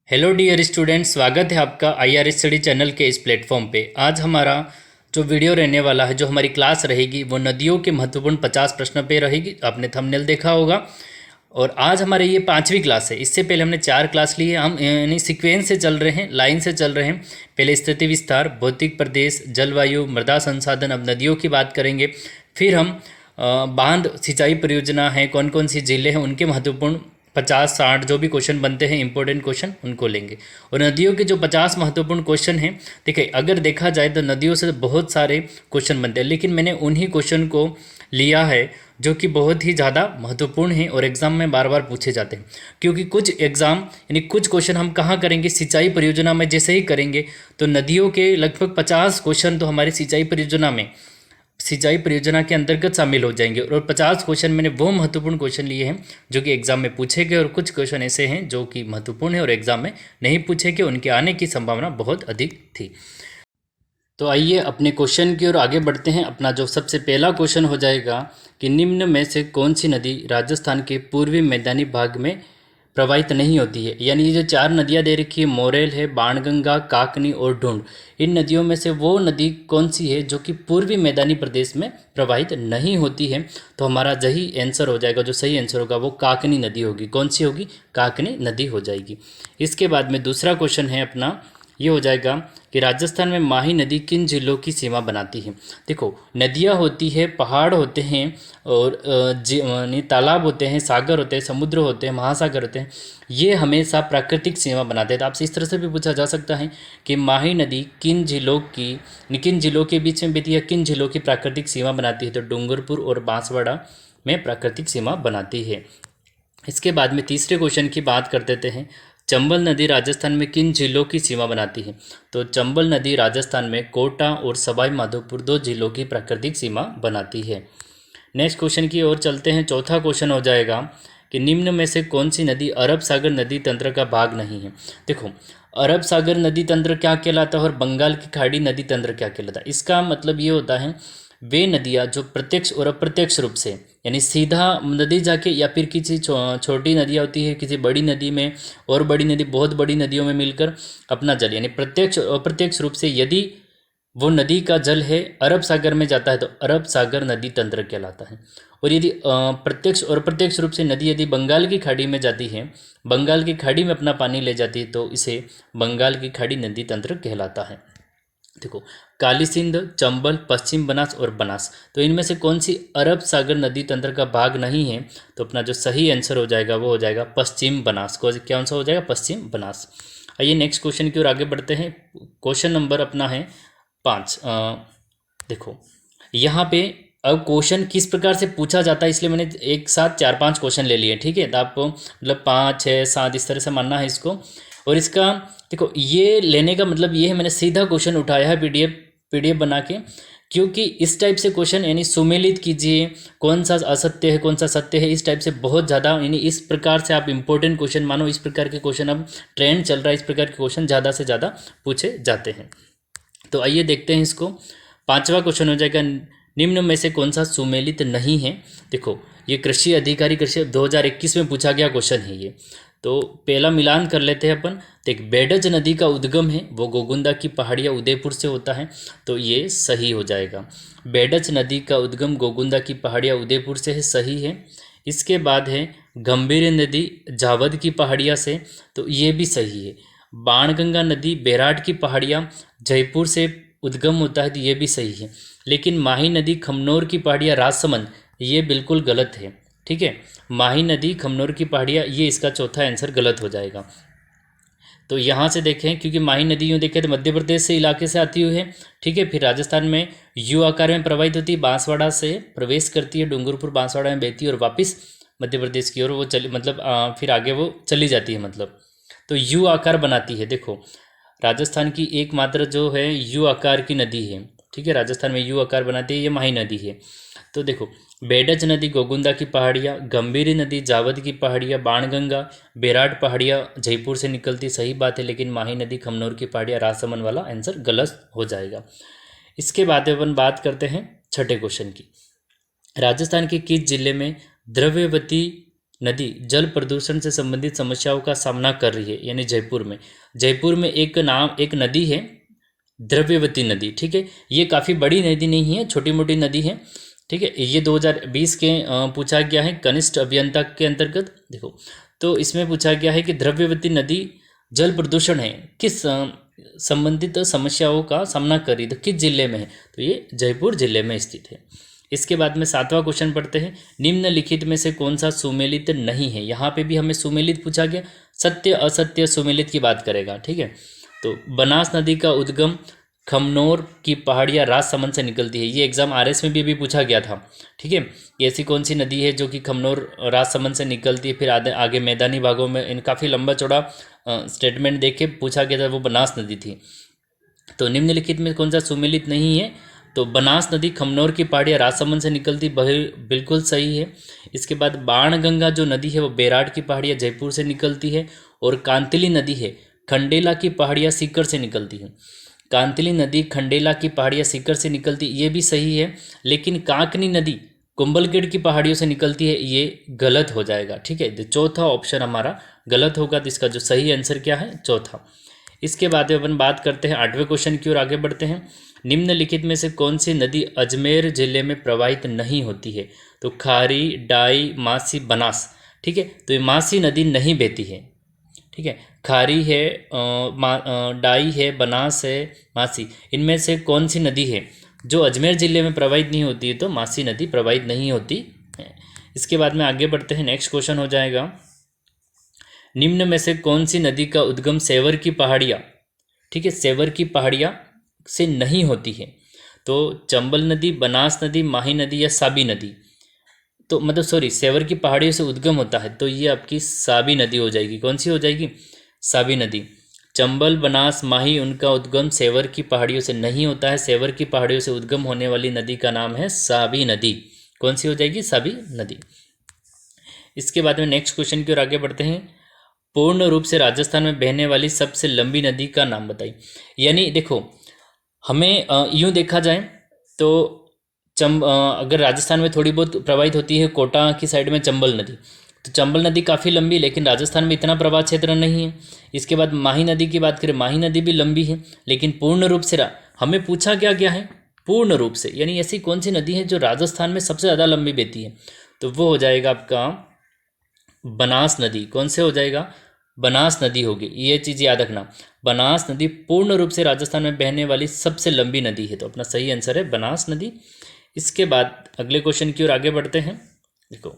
Hello dear students, स्वागत है आपका आईआर स्टडी चैनल के इस प्लेटफॉर्म पे। आज हमारा जो वीडियो रहने वाला है, जो हमारी क्लास रहेगी, वो नदियों के महत्वपूर्ण 50 प्रश्नों पे रहेगी। आपने थंबनेल देखा होगा। और आज हमारे ये 5वीं क्लास है। इससे पहले हमने 4 क्लास ली है। हम यानी सीक्वेंस से चल रहे हैं, लाइन से चल रहे हैं। पहले स्थिति विस्तार, भौतिक प्रदेश, जलवायु, मृदा संसाधन। अब नदियों की बात करेंगे। फिर हम बांध, सिंचाई परियोजना है, कौन कौन सी झीलें हैं, उनके महत्वपूर्ण 50-60 जो भी क्वेश्चन बनते हैं, इंपॉर्टेंट क्वेश्चन, उनको लेंगे। और नदियों के जो 50 महत्वपूर्ण क्वेश्चन हैं, देखिए अगर देखा जाए तो नदियों से बहुत सारे क्वेश्चन बनते हैं, लेकिन मैंने उन्हीं क्वेश्चन को लिया है जो कि बहुत ही ज़्यादा महत्वपूर्ण हैं और एग्ज़ाम में बार बार पूछे जाते हैं। क्योंकि कुछ एग्ज़ाम यानी कुछ क्वेश्चन हम कहाँ करेंगे, सिंचाई परियोजना में जैसे ही करेंगे तो नदियों के लगभग 50 क्वेश्चन तो हमारी सिंचाई परियोजना के अंतर्गत शामिल हो जाएंगे। और 50 क्वेश्चन मैंने वो महत्वपूर्ण क्वेश्चन लिए हैं जो कि एग्जाम में पूछे गए, और कुछ क्वेश्चन ऐसे हैं जो कि महत्वपूर्ण है और एग्जाम में नहीं पूछे गए, उनके आने की संभावना बहुत अधिक थी। तो आइए अपने क्वेश्चन की ओर आगे बढ़ते हैं। अपना जो सबसे पहला क्वेश्चन हो जाएगा कि निम्न में से कौन सी नदी राजस्थान के पूर्वी मैदानी भाग में प्रवाहित नहीं होती है। यानी ये जो 4 नदियाँ दे रखी है, मोरेल है, बाणगंगा, काकनी और ढूंढ, इन नदियों में से वो नदी कौन सी है जो कि पूर्वी मैदानी प्रदेश में प्रवाहित नहीं होती है। तो हमारा सही आंसर हो जाएगा, जो सही आंसर होगा वो काकनी नदी होगी। कौन सी होगी? काकनी नदी हो जाएगी। इसके बाद में दूसरा क्वेश्चन है अपना, ये हो जाएगा कि राजस्थान में माही नदी किन जिलों की सीमा बनाती है। देखो, नदियाँ होती है, पहाड़ होते हैं, और यानी तालाब होते हैं, सागर होते हैं, समुद्र होते हैं, महासागर होते हैं, ये हमेशा प्राकृतिक सीमा बनाते हैं। तो आपसे इस तरह से भी पूछा जा सकता है कि माही नदी किन जिलों के बीच में बहती है, किन जिलों की प्राकृतिक सीमा बनाती है। तो डूंगरपुर और बांसवाड़ा में प्राकृतिक सीमा बनाती है। इसके बाद में तीसरे क्वेश्चन की बात कर देते हैं। चंबल नदी राजस्थान में किन जिलों की सीमा बनाती है। तो चंबल नदी राजस्थान में कोटा और सवाई माधोपुर 2 जिलों की प्राकृतिक सीमा बनाती है। नेक्स्ट क्वेश्चन की ओर चलते हैं। चौथा क्वेश्चन हो जाएगा कि निम्न में से कौन सी नदी अरब सागर नदी तंत्र का भाग नहीं है। देखो, अरब सागर नदी तंत्र क्या कहलाता है और बंगाल की खाड़ी नदी तंत्र क्या कहलाता है। इसका मतलब ये होता है, वे नदियाँ जो प्रत्यक्ष और अप्रत्यक्ष रूप से, यानी सीधा नदी जाके या फिर किसी छोटी नदियाँ होती है किसी बड़ी नदी में, और बड़ी नदी बहुत बड़ी नदियों में मिलकर अपना जल, यानी प्रत्यक्ष और अप्रत्यक्ष रूप से यदि वो नदी का जल है अरब सागर में जाता है तो अरब सागर नदी तंत्र कहलाता है। और यदि प्रत्यक्ष और अप्रत्यक्ष रूप से नदी यदि बंगाल की खाड़ी में जाती है, बंगाल की खाड़ी में अपना पानी ले जाती है, तो इसे बंगाल की खाड़ी नदी तंत्र कहलाता है। देखो, काली सिंध, चंबल, पश्चिम बनास और बनास, तो इनमें से कौन सी अरब सागर नदी तंत्र का भाग नहीं है। तो अपना जो सही आंसर हो जाएगा वो हो जाएगा पश्चिम बनास। कौन सा हो जाएगा? पश्चिम बनास। आइए नेक्स्ट क्वेश्चन की ओर आगे बढ़ते हैं। क्वेश्चन नंबर अपना है 5। देखो, यहाँ पे अब क्वेश्चन किस प्रकार से पूछा जाता है, इसलिए मैंने एक साथ 4-5 क्वेश्चन ले लिए, ठीक है। तो आपको मतलब 5, 6, 7 इस तरह से मानना है इसको। और इसका देखो, ये लेने का मतलब ये है, मैंने सीधा क्वेश्चन उठाया है पीडीएफ बना के, क्योंकि इस टाइप से क्वेश्चन यानी सुमेलित कीजिए, कौन सा असत्य है कौन सा सत्य है, इस टाइप से बहुत ज़्यादा, यानी इस प्रकार से आप इंपॉर्टेंट क्वेश्चन मानो, इस प्रकार के क्वेश्चन अब ट्रेंड चल रहा है, इस प्रकार के क्वेश्चन ज़्यादा से ज़्यादा पूछे जाते हैं। तो आइए देखते हैं इसको। 5वां क्वेश्चन हो जाएगा, निम्न में से कौन सा सुमेलित नहीं है। देखो, ये कृषि अधिकारी कृषि 2021 में पूछा गया क्वेश्चन है ये। तो पहला मिलान कर लेते हैं अपन। तो एक बेडज नदी का उद्गम है वो गोगुंदा की पहाड़ियाँ उदयपुर से होता है, तो ये सही हो जाएगा। बेडज नदी का उद्गम गोगुंदा की पहाड़ियाँ उदयपुर से है, सही है। इसके बाद है गंभीर नदी जावद की पहाड़ियाँ से, तो ये भी सही है। बाणगंगा नदी बैराट की पहाड़ियाँ जयपुर से उद्गम होता है, तो ये भी सही है। लेकिन माही नदी खमनोर की पहाड़ियाँ राजसमंद, ये बिल्कुल गलत है, ठीक है। माही नदी खमनोर की पहाड़ियाँ, ये इसका चौथा आंसर गलत हो जाएगा। तो यहाँ से देखें, क्योंकि माही नदी यूँ देखें तो मध्य प्रदेश से इलाके से आती हुई है, ठीक है। फिर राजस्थान में यू आकार में प्रवाहित होती है, बांसवाड़ा से प्रवेश करती है, डूंगरपुर बांसवाड़ा में बहती है और वापस मध्य प्रदेश की ओर वो चली, मतलब फिर आगे वो चली जाती है, मतलब तो यू आकार बनाती है। देखो, राजस्थान की एकमात्र जो है यू आकार की नदी है, ठीक है, राजस्थान में यू आकार बनाती है, ये माही नदी है। तो देखो, बेडज नदी गोगुंदा की पहाड़ियाँ, गंभीरी नदी जावद की पहाड़ियाँ, बाणगंगा बैराट पहाड़ियाँ जयपुर से निकलती, सही बात है। लेकिन माही नदी खमनोर की पहाड़ियाँ राजसमंद वाला आंसर गलत हो जाएगा। इसके बाद अपन बात करते हैं छठे क्वेश्चन की। राजस्थान के किस जिले में द्रव्यवती नदी जल प्रदूषण से संबंधित समस्याओं का सामना कर रही है, यानी जयपुर में एक नदी है द्रव्यवती नदी, ठीक है। ये काफ़ी बड़ी नदी नहीं है, छोटी मोटी नदी है, ठीक है। ये 2020 के पूछा गया है कनिष्ठ अभियंता के अंतर्गत। देखो, तो इसमें पूछा गया है कि द्रव्यवती नदी जल प्रदूषण है किस संबंधित समस्याओं का सामना कर रही है, तो किस जिले में है, तो ये जयपुर जिले में स्थित है। इसके बाद में 7वां क्वेश्चन पढ़ते हैं, निम्नलिखित में से कौन सा सुमेलित नहीं है। यहाँ पे भी हमें सुमेलित पूछा गया, सत्य असत्य सुमेलित की बात करेगा, ठीक है। तो बनास नदी का उद्गम खमनोर की पहाड़ियाँ राजसमंद से निकलती है। ये एग्जाम आरएस में भी पूछा गया था, ठीक है। ऐसी कौन सी नदी है जो कि खमनोर राजसमंद से निकलती है। फिर आगे मैदानी भागों में इन काफ़ी लंबा चौड़ा स्टेटमेंट देख के पूछा गया था, वो बनास नदी थी। तो निम्नलिखित में कौन सा सुमेलित नहीं है, तो बनास नदी खमनोर की पहाड़ियाँ राजसमंद से निकलती, बिल्कुल सही है। इसके बाद बाणगंगा जो नदी है वो बेराड की पहाड़ियाँ जयपुर से निकलती है। और कांतिली नदी है खंडेला की पहाड़ियाँ सीकर से निकलती है। कांतिली नदी खंडेला की पहाड़ियाँ सीकर से निकलती, ये भी सही है। लेकिन कांकनी नदी कुंभलगढ़ की पहाड़ियों से निकलती है, ये गलत हो जाएगा, ठीक है। तो चौथा ऑप्शन हमारा गलत होगा, तो इसका जो सही आंसर क्या है, चौथा। इसके बाद में अपन बात करते हैं 8वें क्वेश्चन की ओर आगे बढ़ते हैं। निम्नलिखित में से कौन सी नदी अजमेर जिले में प्रवाहित नहीं होती है, तो खारी, डाई, मासी, बनास, ठीक है। तो ये मासी नदी नहीं बहती है, ठीक है। खारी है, डाई है, बनास है, मासी, इनमें से कौन सी नदी है जो अजमेर ज़िले में प्रवाहित नहीं होती है, तो मासी नदी प्रवाहित नहीं होती है। इसके बाद में आगे बढ़ते हैं, नेक्स्ट क्वेश्चन हो जाएगा, निम्न में से कौन सी नदी का उद्गम सेवर की पहाड़ियाँ, ठीक है, सेवर की पहाड़ियाँ से नहीं होती है, तो चंबल नदी, बनास नदी, माही नदी या साबी नदी। तो मतलब सॉरी, सेवर की पहाड़ियों से उद्गम होता है, तो ये आपकी साबी नदी हो जाएगी। कौन सी हो जाएगी, साबी नदी। चंबल, बनास, माही, उनका उद्गम सेवर की पहाड़ियों से नहीं होता है। सेवर की पहाड़ियों से उद्गम होने वाली नदी का नाम है साबी नदी। कौन सी हो जाएगी, साबी नदी। इसके बाद में नेक्स्ट क्वेश्चन की ओर आगे बढ़ते हैं, पूर्ण रूप से राजस्थान में बहने वाली सबसे लंबी नदी का नाम बताइए। यानी देखो, हमें यूँ देखा जाए तो अगर राजस्थान में थोड़ी बहुत प्रवाहित होती है कोटा की साइड में चंबल नदी, तो चंबल नदी काफ़ी लंबी, लेकिन राजस्थान में इतना प्रवाह क्षेत्र नहीं है। इसके बाद माही नदी की बात करें, माही नदी भी लंबी है, लेकिन पूर्ण रूप से हमें पूछा गया है पूर्ण रूप से, यानी ऐसी कौन सी नदी है जो राजस्थान में सबसे ज़्यादा लंबी बहती है, तो वो हो जाएगा आपका बनास नदी। कौन से हो जाएगा, बनास नदी होगी। ये चीज़ याद रखना, बनास नदी पूर्ण रूप से राजस्थान में बहने वाली सबसे लंबी नदी है, तो अपना सही आंसर है बनास नदी। इसके बाद अगले क्वेश्चन की ओर आगे बढ़ते हैं। देखो,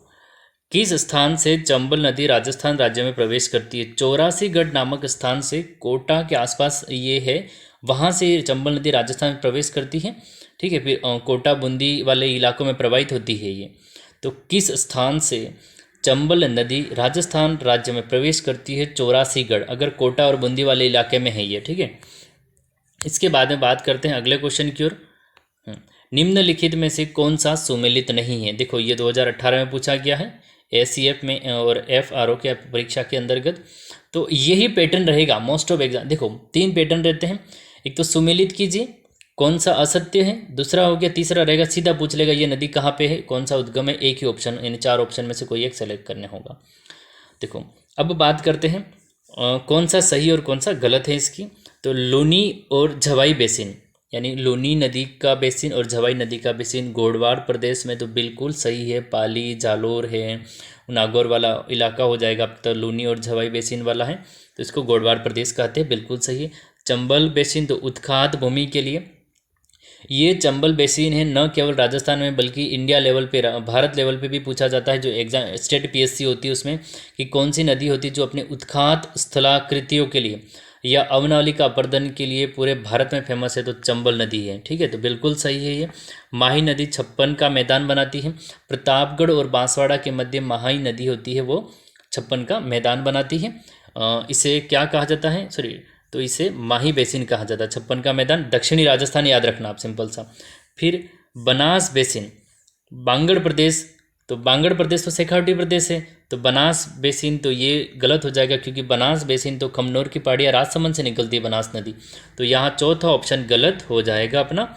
किस स्थान से चंबल नदी राजस्थान राज्य में प्रवेश करती है। 84गढ़ नामक स्थान से कोटा के आसपास ये है, वहाँ से चंबल नदी राजस्थान में प्रवेश करती है, ठीक है। फिर कोटा बूंदी वाले इलाकों में प्रवाहित होती है ये। तो किस स्थान से चंबल नदी राजस्थान राज्य में प्रवेश करती है, 84गढ़, अगर कोटा और बूंदी वाले इलाके में है ये, ठीक है। इसके बाद में बात करते हैं अगले क्वेश्चन की ओर। निम्नलिखित में से कौन सा सुमेलित नहीं है। देखो, ये 2018 में पूछा गया है एसीएफ में और एफआरओ के परीक्षा के अंतर्गत, तो यही पैटर्न रहेगा मोस्ट ऑफ एग्जाम। देखो, 3 पैटर्न रहते हैं, एक तो सुमेलित कीजिए, कौन सा असत्य है, दूसरा हो गया, तीसरा रहेगा सीधा पूछ लेगा ये नदी कहाँ पे है, कौन सा उद्गम है। एक ही ऑप्शन, यानी 4 ऑप्शन में से कोई एक सेलेक्ट करने होगा। देखो, अब बात करते हैं कौन सा सही और कौन सा गलत है इसकी। तो लूनी और झवाई बेसिन, यानी लूनी नदी का बेसिन और झवाई नदी का बेसिन गोडवाड़ प्रदेश में, तो बिल्कुल सही है। पाली, जालोर है, नागौर वाला इलाका हो जाएगा। अब तो लूनी और झवाई बेसिन वाला है, तो इसको गोडवाड़ प्रदेश कहते हैं, बिल्कुल सही है। चंबल बेसिन तो उत्खात भूमि के लिए, ये चंबल बेसिन है न केवल राजस्थान में बल्कि इंडिया लेवल पे, भारत लेवल पे भी पूछा जाता है। जो एग्जाम स्टेट पीएससी होती है उसमें, कि कौन सी नदी होती है जो अपने उत्खात स्थलाकृतियों के लिए या अवनावलिका अपर्दन के लिए पूरे भारत में फेमस है, तो चंबल नदी है, ठीक है। तो बिल्कुल सही है ये। माही नदी 56 का मैदान बनाती है। प्रतापगढ़ और बांसवाड़ा के मध्य माही नदी होती है, वो 56 का मैदान बनाती है। इसे क्या कहा जाता है, सॉरी, तो इसे माही बेसिन कहा जाता है। 56 का मैदान दक्षिणी राजस्थान याद रखना आप, सिंपल सा। फिर बनास बेसिन बांगड़ प्रदेश, तो बांगड़ प्रदेश तो शेखावटी प्रदेश है, तो बनास बेसिन तो ये गलत हो जाएगा, क्योंकि बनास बेसिन तो खमनोर की पहाड़ियाँ राजसमंद से निकलती है बनास नदी, तो यहाँ चौथा ऑप्शन गलत हो जाएगा अपना।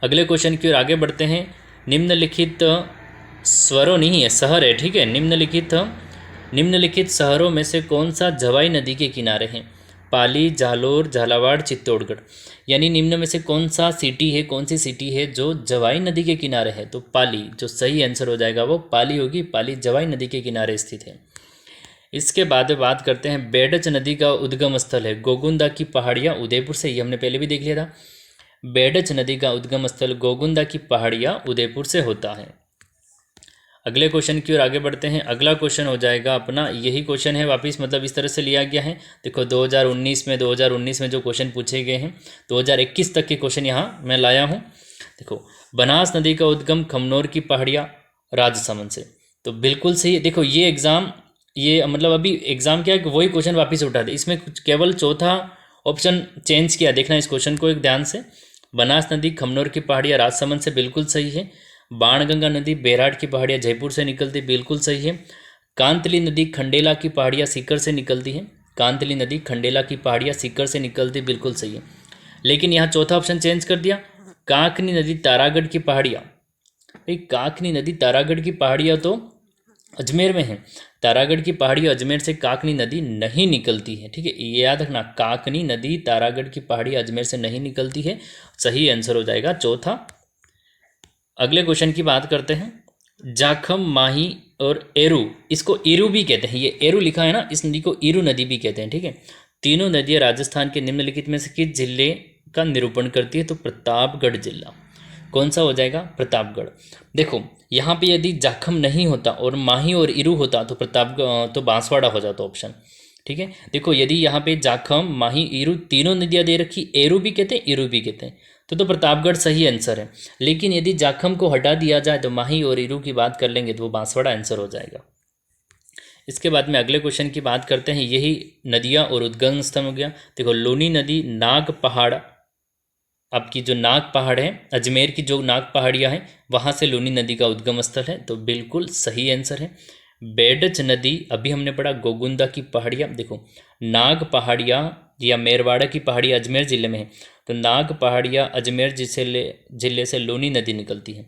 अगले क्वेश्चन की ओर आगे बढ़ते हैं। निम्नलिखित स्वरों नहीं है, शहर है, ठीक है। निम्नलिखित शहरों में से कौन सा जवाई नदी के किनारे है? पाली, जालोर, झालावाड़, चित्तौड़गढ़। यानी निम्न में से कौन सा सिटी है, कौन सी सिटी है जो जवाई नदी के किनारे है? तो पाली, जो सही आंसर हो जाएगा वो पाली होगी। पाली जवाई नदी के किनारे स्थित है। इसके बाद बात करते हैं, बेडच नदी का उद्गम स्थल है गोगुंदा की पहाड़ियाँ उदयपुर से। ये हमने पहले भी देख लिया था। बेडच नदी का उद्गम स्थल गोगुंदा की पहाड़ियाँ उदयपुर से होता है। अगले क्वेश्चन की ओर आगे बढ़ते हैं। अगला क्वेश्चन हो जाएगा अपना, यही क्वेश्चन है वापस, मतलब इस तरह से लिया गया है। देखो 2019 में जो क्वेश्चन पूछे गए हैं 2021 तक के क्वेश्चन यहाँ मैं लाया हूँ। देखो, बनास नदी का उद्गम खमनोर की पहाड़ियाँ राजसमंद से। तो बिल्कुल सही है। देखो ये एग्ज़ाम, ये मतलब अभी एग्ज़ाम क्या है कि वही क्वेश्चन वापस उठा दे, इसमें कुछ केवल चौथा ऑप्शन चेंज किया। देखना इस क्वेश्चन को एक ध्यान से। बनास नदी खमनोर की पहाड़ियाँ राजसमंद से, बिल्कुल सही है। बाणगंगा नदी बेराट की पहाड़ियाँ जयपुर से निकलती, बिल्कुल सही है। कांतली नदी खंडेला की पहाड़ियाँ सीकर से निकलती है। कांतली नदी खंडेला की पहाड़ियाँ सीकर से निकलती, बिल्कुल सही है। लेकिन यहाँ चौथा ऑप्शन चेंज कर दिया, काकनी नदी तारागढ़ की पहाड़ियाँ। भाई काकनी नदी तारागढ़ की पहाड़ियाँ तो अजमेर में है। तारागढ़ की पहाड़ियाँ अजमेर से काकनी नदी नहीं निकलती है, ठीक है, ये याद रखना। काकनी नदी तारागढ़ की पहाड़ियाँ अजमेर से नहीं निकलती है। सही आंसर हो जाएगा चौथा। अगले क्वेश्चन की बात करते हैं। जाखम, माही और एरू, इसको ईरू भी कहते हैं। ये एरू लिखा है ना, इस नदी को ईरू नदी भी कहते हैं, ठीक है। तीनों नदियाँ राजस्थान के निम्नलिखित में से किस जिले का निरूपण करती है? तो प्रतापगढ़ जिला। कौन सा हो जाएगा? प्रतापगढ़। देखो यहाँ पे यदि जाखम नहीं होता और माही और ईरू होता तो तो बांसवाड़ा हो जाता ऑप्शन, ठीक है। देखो यदि यहाँ पे जाखम, माही, ईरू तीनों नदियाँ दे रखी, एरू भी कहते हैं ईरू भी कहते हैं, तो प्रतापगढ़ सही आंसर है। लेकिन यदि जाखम को हटा दिया जाए तो माही और ईरू की बात कर लेंगे तो वो बांसवाड़ा आंसर हो जाएगा। इसके बाद में अगले क्वेश्चन की बात करते हैं। यही नदियाँ और उद्गम स्थल हो गया। देखो लूनी नदी नाग पहाड़, आपकी जो नाग पहाड़ है, अजमेर की जो नाग पहाड़ियाँ हैं वहाँ से लूनी नदी का उद्गम स्थल है, तो बिल्कुल सही आंसर है। बेडच नदी अभी हमने पढ़ा गोगुंदा की पहाड़ियाँ। देखो नाग पहाड़ियाँ या मेरवाड़ा की पहाड़ियाँ अजमेर ज़िले में है, तो नाग पहाड़ियाँ अजमेर जिले से लूनी नदी निकलती है।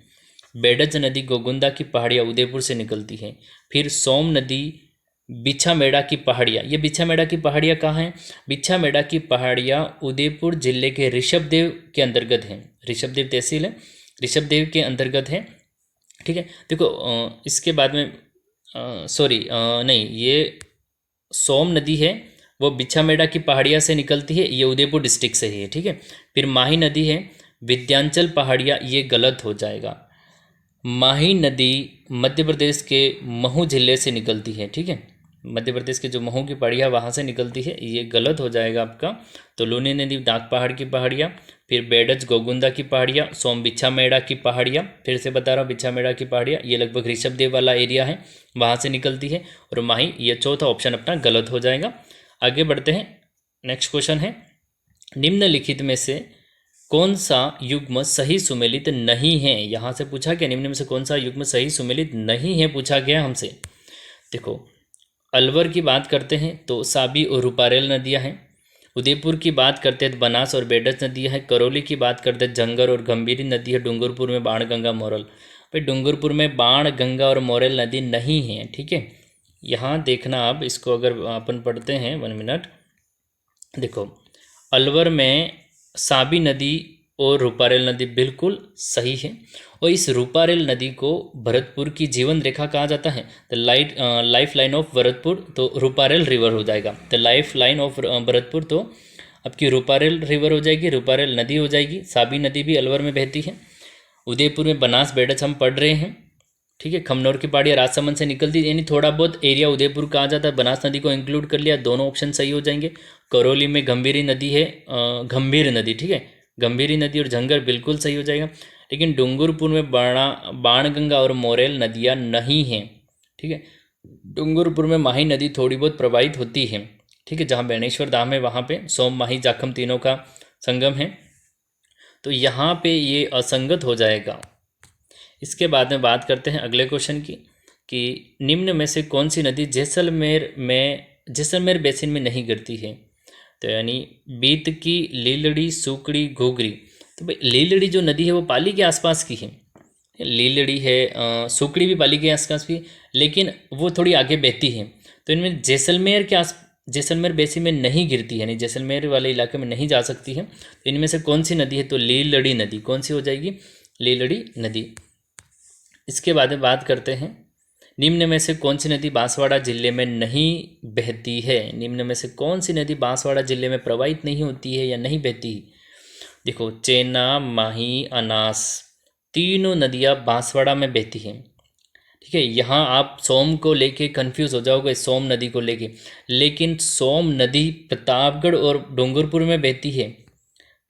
बेडच नदी गोगुंदा की पहाड़ियाँ उदयपुर से निकलती है। फिर सोम नदी बिछामेड़ा की पहाड़ियाँ, ये बिछामेड़ा की पहाड़ियाँ कहाँ हैं? बिछामेड़ा की पहाड़ियाँ उदयपुर जिले के ऋषभदेव के अंतर्गत हैं। ऋषभदेव तहसील है, ऋषभदेव के अंतर्गत है, ठीक है। देखो इसके बाद में सॉरी नहीं, ये सोम नदी है वो बिछामेड़ा की पहाड़ियाँ से निकलती है, ये उदयपुर डिस्ट्रिक्ट से ही है, ठीक है। फिर माही नदी है विंध्याचल पहाड़ियाँ, ये गलत हो जाएगा। माही नदी मध्य प्रदेश के महू जिले से निकलती है, ठीक है। मध्य प्रदेश के जो महू की पहाड़ियाँ वहाँ से निकलती है, ये गलत हो जाएगा आपका। तो लूनी नदी नाग पहाड़ की पहाड़ियाँ, फिर बेडज गोगुंदा की पहाड़ियाँ, सोम बिछामेड़ा की पहाड़ियाँ, फिर से बता रहा हूँ बिछामेड़ा की पहाड़ियाँ ये लगभग ऋषभदेव वाला एरिया है, वहाँ से निकलती है। और माही, ये चौथा ऑप्शन अपना गलत हो जाएगा। आगे बढ़ते हैं। नेक्स्ट क्वेश्चन है, निम्नलिखित में से कौन सा युग्म सही सुमेलित नहीं है? यहाँ से पूछा गया निम्न में से कौन सा युग्म सही सुमेलित नहीं है, पूछा गया हमसे। देखो अलवर की बात करते हैं तो साबी और रूपारेल नदियाँ हैं। उदयपुर की बात करते हैं तो बनास और बेडज नदियाँ हैं। करौली की बात करते हैं झंगर और गंभीरी नदी है। डूंगरपुर में बाणगंगा, मोरल। भाई डूंगरपुर में बाण, गंगा और मोरल नदी नहीं है, ठीक है। यहाँ देखना आप इसको, अगर अपन पढ़ते हैं 1 मिनट। देखो अलवर में साबी नदी और रूपारेल नदी बिल्कुल सही है। और इस रूपारेल नदी को भरतपुर की जीवन रेखा कहा जाता है। The life line of Bharatpur, तो रूपारेल रिवर हो जाएगा। The life line of Bharatpur, तो आपकी रूपारेल रिवर हो जाएगी, रूपारेल नदी हो जाएगी। साबी नदी भी अलवर में बहती है। उदयपुर में बनास बेडज हम पढ़ रहे हैं, ठीक है। खमनौर की पहाड़ियाँ राजसमंद से निकलती, यानी थोड़ा बहुत एरिया उदयपुर का आ जाता है। बनास नदी को इंक्लूड कर लिया, दोनों ऑप्शन सही हो जाएंगे। करौली में गंभीरी नदी है, गंभीर नदी, ठीक है। गंभीरी नदी और झंगर बिल्कुल सही हो जाएगा। लेकिन डूंगरपुर में बाणगंगा और मोरेल नदियाँ नहीं हैं, ठीक है। डूंगरपुर में माही नदी थोड़ी बहुत प्रवाहित होती है, ठीक है। जहाँ बेणेश्वर धाम है वहाँ पे सोम, माही, जाखम तीनों का संगम है, तो यहाँ पे ये असंगत हो जाएगा। इसके बाद में बात करते हैं अगले क्वेश्चन की, कि निम्न में से कौन सी नदी जैसलमेर बेसिन में नहीं गिरती है? तो यानी बीत की, लीलड़ी, सुकड़ी, घुघरी। तो भाई लीलड़ी जो नदी है वो पाली के आसपास की है, लीलड़ी है, सुकड़ी भी पाली के आसपास भी, लेकिन वो थोड़ी आगे बहती है। तो इनमें जैसलमेर के आस जैसलमेर बेसिन में नहीं गिरती है, यानी जैसलमेर वाले इलाके में नहीं जा सकती है। तो इनमें से कौन सी नदी है? तो लीलड़ी नदी। कौन सी हो जाएगी? लीलड़ी नदी। इसके बाद में बात करते हैं, निम्न में से कौन सी नदी बांसवाड़ा जिले में नहीं बहती है? निम्न में से कौन सी नदी बांसवाड़ा जिले में प्रवाहित नहीं होती है या नहीं बहती? देखो, चेना, माही, अनास, तीनों नदियाँ बांसवाड़ा में बहती हैं। ठीक है, यहाँ आप सोम को लेके कंफ्यूज हो जाओगे, सोम नदी को लेके, लेकिन सोम नदी प्रतापगढ़ और डूंगरपुर में बहती है,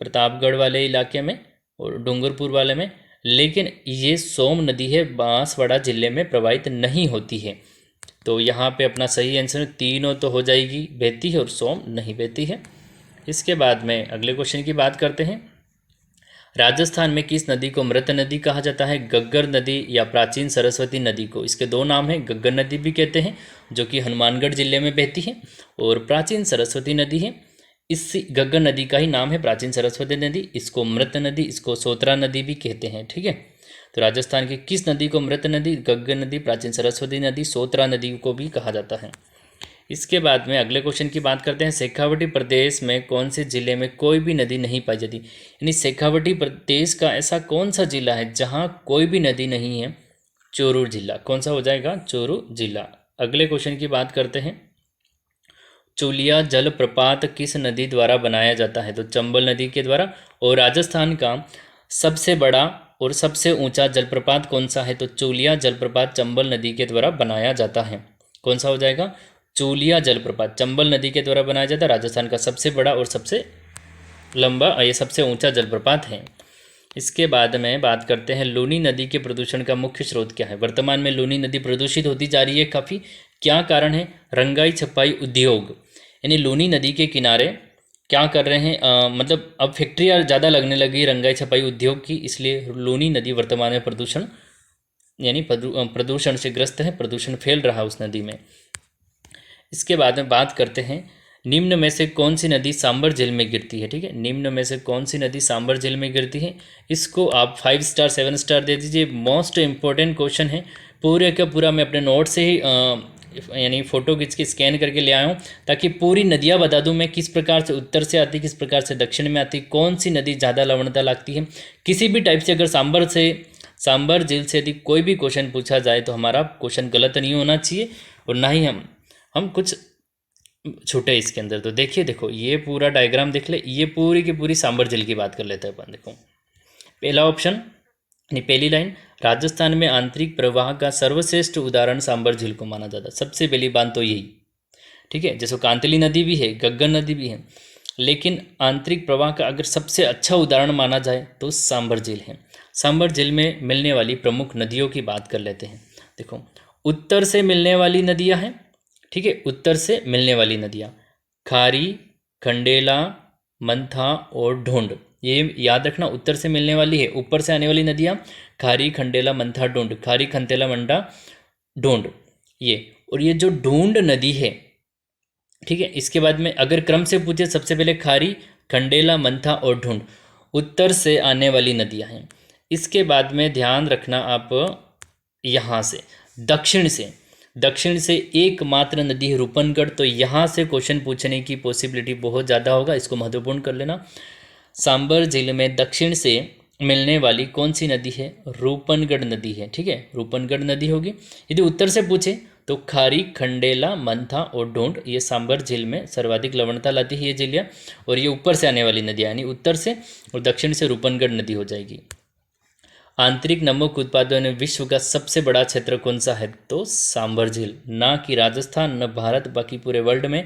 प्रतापगढ़ वाले इलाके में और डूंगरपुर वाले में। लेकिन ये सोम नदी है बांसवाड़ा जिले में प्रवाहित नहीं होती है। तो यहाँ पे अपना सही आंसर तीनों तो हो जाएगी, बहती है और सोम नहीं बहती है। इसके बाद में अगले क्वेश्चन की बात करते हैं, राजस्थान में किस नदी को मृत नदी कहा जाता है? गग्गर नदी या प्राचीन सरस्वती नदी को? इसके दो नाम हैं, गग्गर नदी भी कहते हैं जो कि हनुमानगढ़ जिले में बहती है, और प्राचीन सरस्वती नदी है। इस गग्गर नदी का ही नाम है प्राचीन सरस्वती नदी। इसको मृत नदी, इसको सोत्रा नदी भी कहते हैं। ठीक है, तो राजस्थान की किस नदी को मृत नदी, गग्गर नदी, प्राचीन सरस्वती नदी, सोत्रा नदी को भी कहा जाता है? इसके बाद में अगले क्वेश्चन की बात करते हैं, शेखावटी प्रदेश में कौन से जिले में कोई भी नदी नहीं पाई जाती? यानी शेखावटी प्रदेश का ऐसा कौन सा जिला है जहां कोई भी नदी नहीं है? चोरू जिला। कौन सा हो जाएगा? चोरू जिला। अगले क्वेश्चन की बात करते हैं, चूलिया जलप्रपात किस नदी द्वारा बनाया जाता है? तो चंबल नदी के द्वारा। और राजस्थान का सबसे बड़ा और सबसे ऊंचा जलप्रपात कौन सा है? तो चूलिया जलप्रपात चंबल नदी के द्वारा बनाया जाता है। कौन सा हो जाएगा? चूलिया जलप्रपात चंबल नदी के द्वारा बनाया जाता है। राजस्थान का सबसे बड़ा और सबसे लंबा, ये सबसे ऊंचा जलप्रपात है। इसके बाद में बात करते हैं, लूनी नदी के प्रदूषण का मुख्य स्रोत क्या है? वर्तमान में लूनी नदी प्रदूषित होती जा रही है काफ़ी। क्या कारण है? रंगाई छपाई उद्योग, यानी लूनी नदी के किनारे क्या कर रहे हैं, मतलब अब फैक्ट्रियाँ ज़्यादा लगने लगी रंगाई छपाई उद्योग की, इसलिए लूनी नदी वर्तमान में प्रदूषण यानी प्रदूषण से ग्रस्त है, प्रदूषण फैल रहा है उस नदी में। इसके बाद में बात करते हैं, निम्न में से कौन सी नदी सांबर झील में गिरती है? ठीक है, निम्न में से कौन सी नदी सांबर झील में गिरती है? इसको आप 5 स्टार 7 स्टार दे दीजिए। मोस्ट इम्पोर्टेंट क्वेश्चन है, पूरे का पूरा मैं अपने नोट से ही यानी फ़ोटो खींच के स्कैन करके ले आया हूँ, ताकि पूरी नदियाँ बता दूँ मैं, किस प्रकार से उत्तर से आती, किस प्रकार से दक्षिण में आती, कौन सी नदी ज़्यादा लवणता लगती है। किसी भी टाइप से अगर सांबर झील से यदि कोई भी क्वेश्चन पूछा जाए तो हमारा क्वेश्चन गलत नहीं होना चाहिए, और ना ही हम कुछ छूटे इसके अंदर। तो देखिए, देखो ये पूरा डायग्राम देख ले, ये पूरी की पूरी सांबर झील की बात कर लेते हैं अपन। देखो पहला ऑप्शन, पहली लाइन, राजस्थान में आंतरिक प्रवाह का सर्वश्रेष्ठ उदाहरण सांबर झील को माना जाता है। सबसे पहली बात तो यही। ठीक है, जैसे कांतली नदी भी है, गग्गर नदी भी है, लेकिन आंतरिक प्रवाह का अगर सबसे अच्छा उदाहरण माना जाए तो सांबर झील है। सांबर झील में मिलने वाली प्रमुख नदियों की बात कर लेते हैं। देखो, उत्तर से मिलने वाली नदियाँ हैं। ठीक है, उत्तर से मिलने वाली नदियाँ खारी, खंडेला, मंथा और ढूंढ, ये याद रखना, उत्तर से मिलने वाली है। ऊपर से आने वाली नदियाँ खारी, खंडेला, मंथा, ढूंढ, खारी, खंतेला, मंडा, ढूंढ, ये। और ये जो ढूंढ नदी है, ठीक है, इसके बाद में अगर क्रम से पूछे, सबसे पहले खारी, खंडेला, मंथा और ढूंढ उत्तर से आने वाली नदियाँ हैं। इसके बाद में ध्यान रखना आप, यहाँ से दक्षिण से एकमात्र नदी है रूपनगढ़। तो यहाँ से क्वेश्चन पूछने की पॉसिबिलिटी बहुत ज़्यादा होगा, इसको महत्वपूर्ण कर लेना। सांबर झील में दक्षिण से मिलने वाली कौन सी नदी है? रूपनगढ़ नदी है। ठीक है, रूपनगढ़ नदी होगी। यदि उत्तर से पूछे तो खारी, खंडेला, मंथा और ढूंढ, ये सांबर झील में सर्वाधिक लवणता लाती है ये झीलियाँ, और ये ऊपर से आने वाली नदियाँ, यानी उत्तर से और दक्षिण से रूपनगढ़ नदी हो जाएगी। आंतरिक नमक उत्पादन में विश्व का सबसे बड़ा क्षेत्र कौन सा है? तो सांबर झील। ना कि राजस्थान, न भारत, बाकी पूरे वर्ल्ड में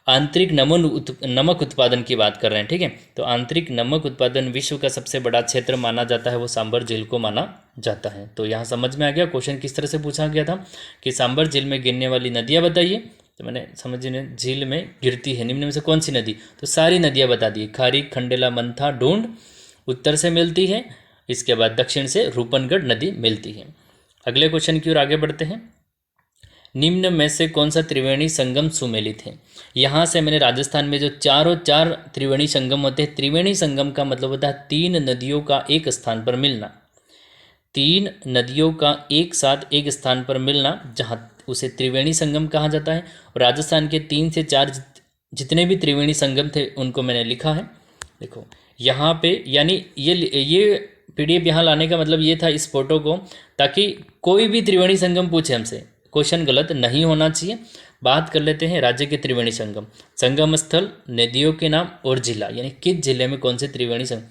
आंतरिक नमक उत्पादन की बात कर रहे हैं। ठीक है, तो आंतरिक नमक उत्पादन विश्व का सबसे बड़ा क्षेत्र माना जाता है, वो सांबर झील को माना जाता है। तो यहाँ समझ में आ गया क्वेश्चन किस तरह से पूछा गया था कि सांबर झील में गिरने वाली नदियाँ बताइए। तो मैंने समझने, झील में गिरती है निम्न में से कौन सी नदी? तो सारी नदियाँ बता दी, खारी, खंडेला, मंथा, ढूंढ उत्तर से मिलती है, इसके बाद दक्षिण से रूपनगढ़ नदी मिलती है। अगले क्वेश्चन की ओर आगे बढ़ते हैं, निम्न में से कौन सा त्रिवेणी संगम सुमेलित है? यहाँ से मैंने राजस्थान में जो चारों चार त्रिवेणी संगम होते हैं, त्रिवेणी संगम का मतलब होता है तीन नदियों का एक स्थान पर मिलना। तीन नदियों का एक साथ एक स्थान पर मिलना, जहाँ उसे त्रिवेणी संगम कहा जाता है। और राजस्थान के 3 से 4 जितने भी त्रिवेणी संगम थे उनको मैंने लिखा है। देखो यहाँ पे, यानी ये पीडीएफ यहाँ लाने का मतलब ये था इस फोटो को, ताकि कोई भी त्रिवेणी संगम पूछे हमसे, क्वेश्चन गलत नहीं होना चाहिए। बात कर लेते हैं राज्य के त्रिवेणी संगम। संगम स्थल, नदियों के नाम और जिला, यानी किस जिले में कौन से त्रिवेणी संगम,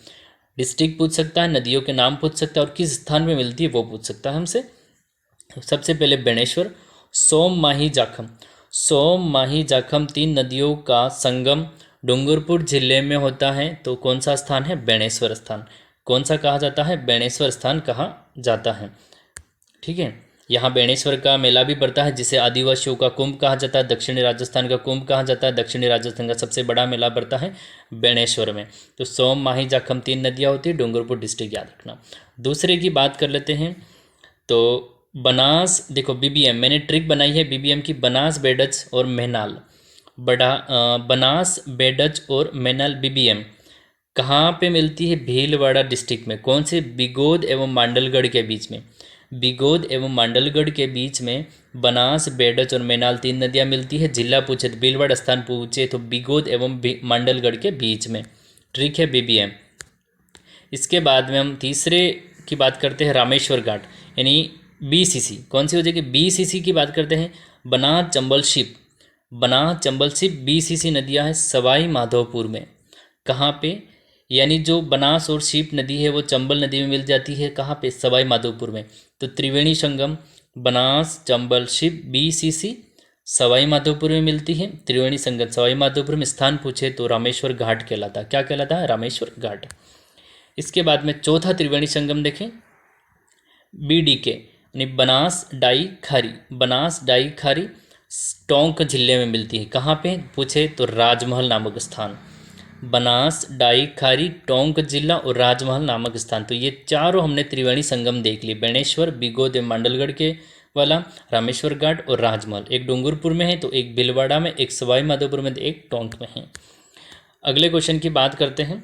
डिस्ट्रिक्ट पूछ सकता है, नदियों के नाम पूछ सकता है और किस स्थान में मिलती है वो पूछ सकता है हमसे। सबसे पहले बेणेश्वर, सोम माही जाखम। सोम माही जाखम 3 नदियों का संगम डूंगरपुर जिले में होता है, तो कौन सा स्थान है, बेणेश्वर स्थान। कौन सा कहा जाता है, बेणेश्वर स्थान कहा जाता है। ठीक है, यहाँ बेणेश्वर का मेला भी पड़ता है, जिसे आदिवासियों का कुंभ कहा जाता है, दक्षिणी राजस्थान का कुंभ कहा जाता है। दक्षिणी राजस्थान का सबसे बड़ा मेला पड़ता है बेणेश्वर में। तो सोम माही जाखम 3 नदियाँ होती है, डूंगरपुर डिस्ट्रिक्ट याद रखना। दूसरे की बात कर लेते हैं, तो बनास, देखो बीबीएम मैंने ट्रिक बनाई है बीबीएम की, बनास, बेडच और मैनाल। बनास, बेडच और मैनाल बीबीएम कहाँ पे मिलती है, भीलवाड़ा डिस्ट्रिक्ट में। कौन से, बिगोद एवं मांडलगढ़ के बीच में। बिगोद एवं मांडलगढ़ के बीच में बनास, बेडच और मैनाल 3 नदियाँ मिलती है। जिला पूछे तो भीलवाड़ा स्थान पूछे तो बिगोद एवं मांडलगढ़ के बीच में। ट्रिक है बीबीएम। इसके बाद में हम तीसरे की बात करते हैं, रामेश्वर घाट, यानी बीसीसी। कौन सी हो जाएगी, बीसीसी की बात करते हैं। Banas, Chambal, ship. Banas, Chambal, ship BCC नदियाँ हैं सवाई माधोपुर में। कहाँ पे, यानी जो बनास और शिप नदी है वो चंबल नदी में मिल जाती है, कहाँ पे, सवाई माधोपुर में। तो त्रिवेणी संगम बनास, चंबल, शिप बीसीसी सवाई माधोपुर में मिलती है। त्रिवेणी संगम सवाई माधोपुर में। स्थान पूछे तो रामेश्वर घाट कहलाता है। क्या कहलाता है, रामेश्वर घाट। इसके बाद में चौथा त्रिवेणी संगम देखें, बीडीके यानी बनास डाई खारी। बनास डाई खारी टोंक जिले में मिलती है। कहाँ पे पूछे तो राजमहल नामक स्थान। बनास डाई खारी टोंक जिला और राजमहल नामक स्थान। तो ये चारों हमने त्रिवेणी संगम देख लिए, बेणेश्वर, बिगोद मांडलगढ़ के वाला, रामेश्वर घाट और राजमहल। एक डूंगरपुर में है तो एक भीलवाड़ा में, एक सवाई माधोपुर में, एक टोंक में है। अगले क्वेश्चन की बात करते हैं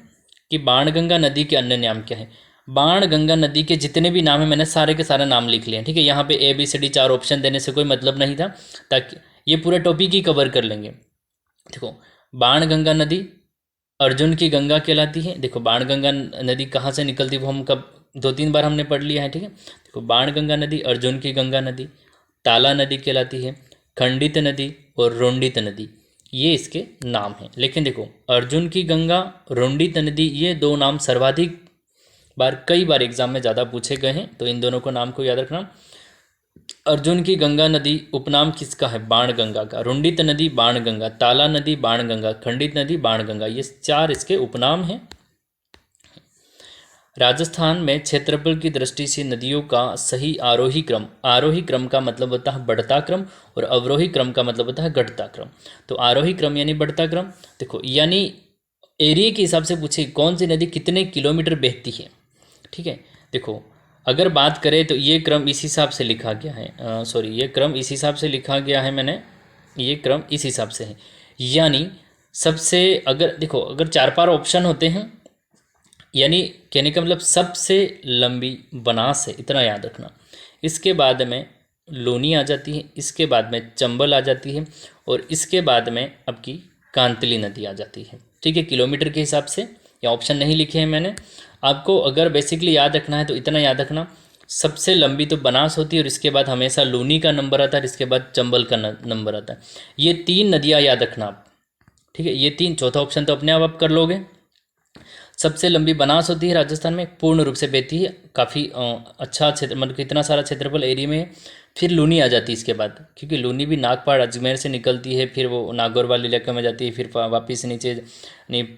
कि बाणगंगा नदी के अन्य नाम क्या है। बाणगंगा नदी के जितने भी नाम हैं मैंने सारे के सारे नाम लिख लिए हैं। ठीक है, यहाँ पे ABCD 4 ऑप्शन देने से कोई मतलब नहीं था, ताकि ये पूरा टॉपिक ही कवर कर लेंगे। देखो बाणगंगा नदी अर्जुन की गंगा कहलाती है। देखो बाणगंगा नदी कहाँ से निकलती है वो हम कब 2-3 बार हमने पढ़ लिया है। ठीक है, देखो बाणगंगा नदी अर्जुन की गंगा नदी, ताला नदी कहलाती है, खंडित नदी और रोंडित नदी, ये इसके नाम हैं। लेकिन देखो अर्जुन की गंगा, रोंडित नदी, ये 2 नाम सर्वाधिक बार, कई बार एग्जाम में ज़्यादा पूछे गए हैं, तो इन दोनों को नाम को याद रखना। अर्जुन की गंगा नदी उपनाम किसका है, बाणगंगा का। रुंडित नदी बाणगंगा, ताला नदी बाणगंगा, खंडित नदी बाणगंगा, ये 4 इसके उपनाम हैं। राजस्थान में क्षेत्रफल की दृष्टि से नदियों का सही आरोही क्रम, आरोही क्रम का मतलब होता है बढ़ता क्रम और अवरोही क्रम का मतलब होता है घटता क्रम। तो आरोही क्रम यानी बढ़ता क्रम। देखो यानी एरिया के हिसाब से पूछे कौन सी नदी कितने किलोमीटर बहती है। ठीक है, देखो अगर बात करें तो ये क्रम इस हिसाब से लिखा गया है, सॉरी ये क्रम इस हिसाब से लिखा गया है मैंने, ये क्रम इस हिसाब से है। यानी सबसे, अगर देखो अगर 4-5 ऑप्शन होते हैं, यानी कहने का मतलब सबसे लंबी बनास है, इतना याद रखना। इसके बाद में लूनी आ जाती है, इसके बाद में चंबल आ जाती है और इसके बाद में आपकी कांतली नदी आ जाती है। ठीक है, किलोमीटर के हिसाब से, या ऑप्शन नहीं लिखे हैं मैंने। आपको अगर बेसिकली याद रखना है तो इतना याद रखना, सबसे लंबी तो बनास होती है और इसके बाद हमेशा लूनी का नंबर आता है, इसके बाद चंबल का नंबर आता है। ये 3 नदियाँ याद रखना आप। ठीक है, ये 3, चौथा ऑप्शन तो अपने आप कर लोगे। सबसे लंबी बनास होती है राजस्थान में, पूर्ण रूप से बहती है, काफ़ी अच्छा क्षेत्र, मतलब इतना सारा क्षेत्रफल एरिया में। फिर लूनी आ जाती है इसके बाद, क्योंकि लूनी भी नागपाड़ अजमेर से निकलती है, फिर वो नागौर वाले इलाके में जाती है, फिर वापस नीचे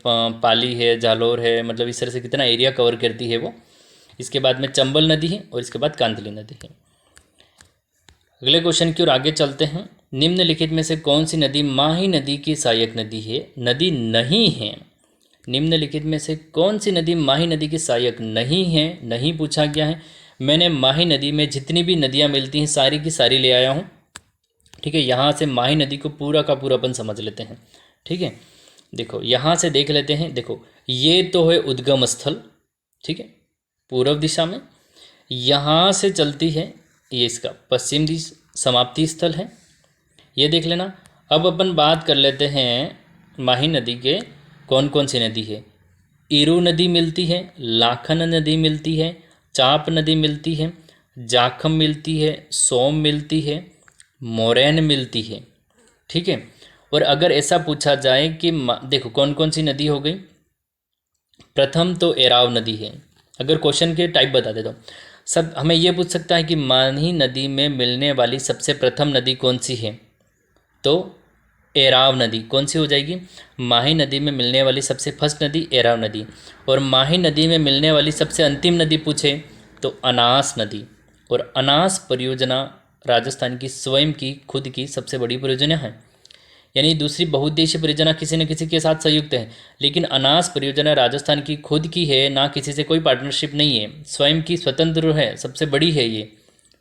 पाली है, जालोर है, मतलब इस तरह से कितना एरिया कवर करती है वो। इसके बाद में चंबल नदी है और इसके बाद कांतली नदी है। अगले क्वेश्चन की ओर आगे चलते हैं। निम्नलिखित में से कौन सी नदी माही नदी की सहायक नदी है, नदी नहीं है। निम्नलिखित में से कौन सी नदी माही नदी की सहायक नहीं है, नहीं पूछा गया है। मैंने माही नदी में जितनी भी नदियाँ मिलती हैं सारी की सारी ले आया हूँ। ठीक है, यहाँ से माही नदी को पूरा का पूरा अपन समझ लेते हैं। ठीक है, देखो यहाँ से देख लेते हैं। देखो ये तो है उद्गम स्थल, ठीक है, पूर्व दिशा में। यहाँ से चलती है, ये इसका पश्चिम दिश समाप्ति स्थल है, ये देख लेना। अब अपन बात कर लेते हैं माही नदी के कौन कौन सी नदी है। ईरू नदी मिलती है, लाखन नदी मिलती है, चाप नदी मिलती है, जाखम मिलती है, सोम मिलती है, मोरैन मिलती है। ठीक है। और अगर ऐसा पूछा जाए कि देखो कौन कौन सी नदी हो गई, प्रथम तो एराव नदी है। अगर क्वेश्चन के टाइप बता देता हूँ, सब हमें ये पूछ सकता है कि माही नदी में मिलने वाली सबसे प्रथम नदी कौन सी है, तो एराव नदी कौन सी हो जाएगी। माही नदी में मिलने वाली सबसे फर्स्ट नदी एराव नदी। और माही नदी में मिलने वाली सबसे अंतिम नदी पूछे तो अनास नदी। और अनास परियोजना राजस्थान की स्वयं की खुद की सबसे बड़ी परियोजना है, यानी दूसरी बहुउद्देशीय परियोजना किसी न किसी के साथ संयुक्त है, लेकिन अनास परियोजना राजस्थान की खुद की है, ना किसी से कोई पार्टनरशिप नहीं है, स्वयं की स्वतंत्र है, सबसे बड़ी है ये।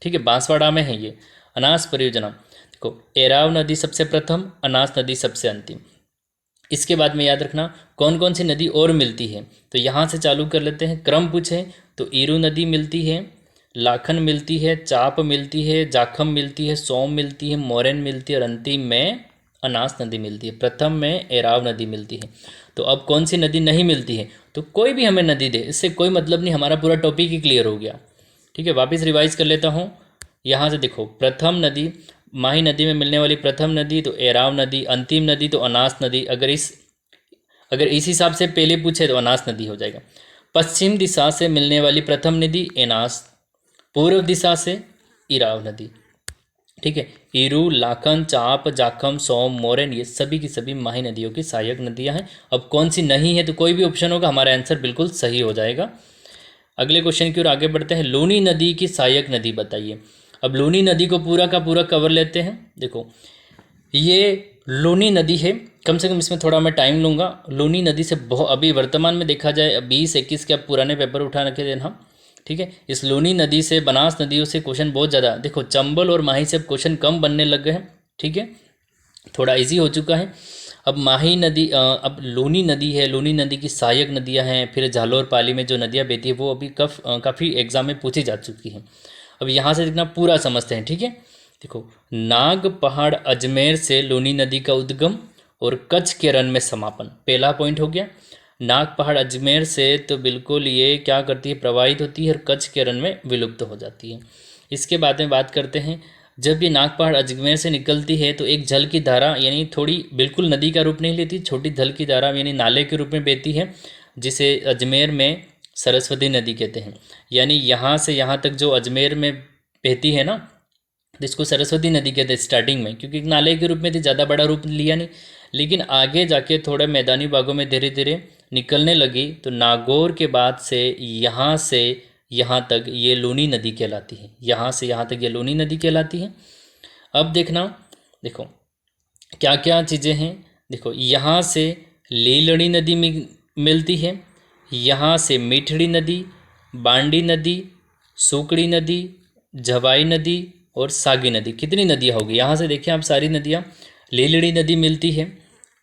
ठीक है, बांसवाड़ा में है ये अनास परियोजना। देखो एराव नदी सबसे प्रथम, अनास नदी सबसे अंतिम। इसके बाद में याद रखना कौन कौन सी नदी और मिलती है, तो यहाँ से चालू कर लेते हैं। क्रम पूछे तो ईरू नदी मिलती है, लाखन मिलती है, चाप मिलती है, जाखम मिलती है, सोम मिलती है, मोरैन मिलती है, और अंतिम में अनास नदी मिलती है। प्रथम में एराव नदी मिलती है। तो अब कौन सी नदी नहीं मिलती है, तो कोई भी हमें नदी दे, इससे कोई मतलब नहीं, हमारा पूरा टॉपिक ही क्लियर हो गया। ठीक है, वापस रिवाइज कर लेता हूँ। यहाँ से देखो प्रथम नदी, माही नदी में मिलने वाली प्रथम नदी तो एराव नदी, अंतिम नदी तो अनास नदी। अगर इस हिसाब से पहले पूछे तो अनास नदी हो जाएगा। पश्चिम दिशा से मिलने वाली प्रथम नदी एनास, पूर्व दिशा से इराव नदी। ठीक है, ईरू, लाखन, चाप, जाखम, सोम, मोरैन ये सभी की सभी माही नदियों की सहायक नदियां हैं। अब कौन सी नहीं है, तो कोई भी ऑप्शन होगा हमारा आंसर बिल्कुल सही हो जाएगा। अगले क्वेश्चन की ओर आगे बढ़ते हैं। लूनी नदी की सहायक नदी बताइए। अब लूनी नदी को पूरा का पूरा कवर लेते हैं। देखो ये लूनी नदी है, कम से कम इसमें थोड़ा मैं टाइम लूँगा। लूनी नदी से बहुत, अभी वर्तमान में देखा जाए 20-21 के आप पुराने पेपर उठा रखे देना। ठीक है, इस लूनी नदी से, बनास नदियों से क्वेश्चन बहुत ज़्यादा, देखो चंबल और माही से अब क्वेश्चन कम बनने लग गए हैं। ठीक है, थोड़ा इजी हो चुका है। अब माही नदी, अब लूनी नदी है, लूनी नदी की सहायक नदियां हैं। फिर झालोर पाली में जो नदियां बहती है वो अभी काफ़ी एग्जाम में पूछी जा चुकी हैं। अब यहाँ से देखना पूरा समझते हैं। ठीक है, देखो नाग पहाड़ अजमेर से लूनी नदी का उद्गम और कच्छ के रण में समापन, पहला पॉइंट हो गया। नाग पहाड़ अजमेर से तो बिल्कुल ये क्या करती है, प्रवाहित होती है और कच्छ के रण में विलुप्त हो जाती है। इसके बाद में बात करते हैं, जब ये नाग पहाड़ अजमेर से निकलती है तो एक जल की धारा, यानी थोड़ी बिल्कुल नदी का रूप नहीं लेती, छोटी जल की धारा यानी नाले के रूप में बहती है, जिसे अजमेर में सरस्वती नदी कहते हैं। यानी यहाँ से यहाँ तक जो अजमेर में बहती है ना, तो इसको सरस्वती नदी कहते हैं स्टार्टिंग में, क्योंकि एक नाले के रूप में थी, ज़्यादा बड़ा रूप लिया नहीं। लेकिन आगे जाके थोड़े मैदानी भागों में धीरे धीरे निकलने लगी, तो नागौर के बाद से यहाँ तक ये लूनी नदी कहलाती है। यहाँ से यहाँ तक ये लूनी नदी कहलाती है। अब देखना, देखो क्या क्या चीज़ें हैं। देखो यहाँ से लीलड़ी नदी मिलती है, यहाँ से मीठड़ी नदी, बांडी नदी, सूकड़ी नदी, झवाई नदी और सागी नदी। कितनी नदियाँ होगी यहाँ से देखिए आप सारी नदियाँ। लीलड़ी नदी मिलती है,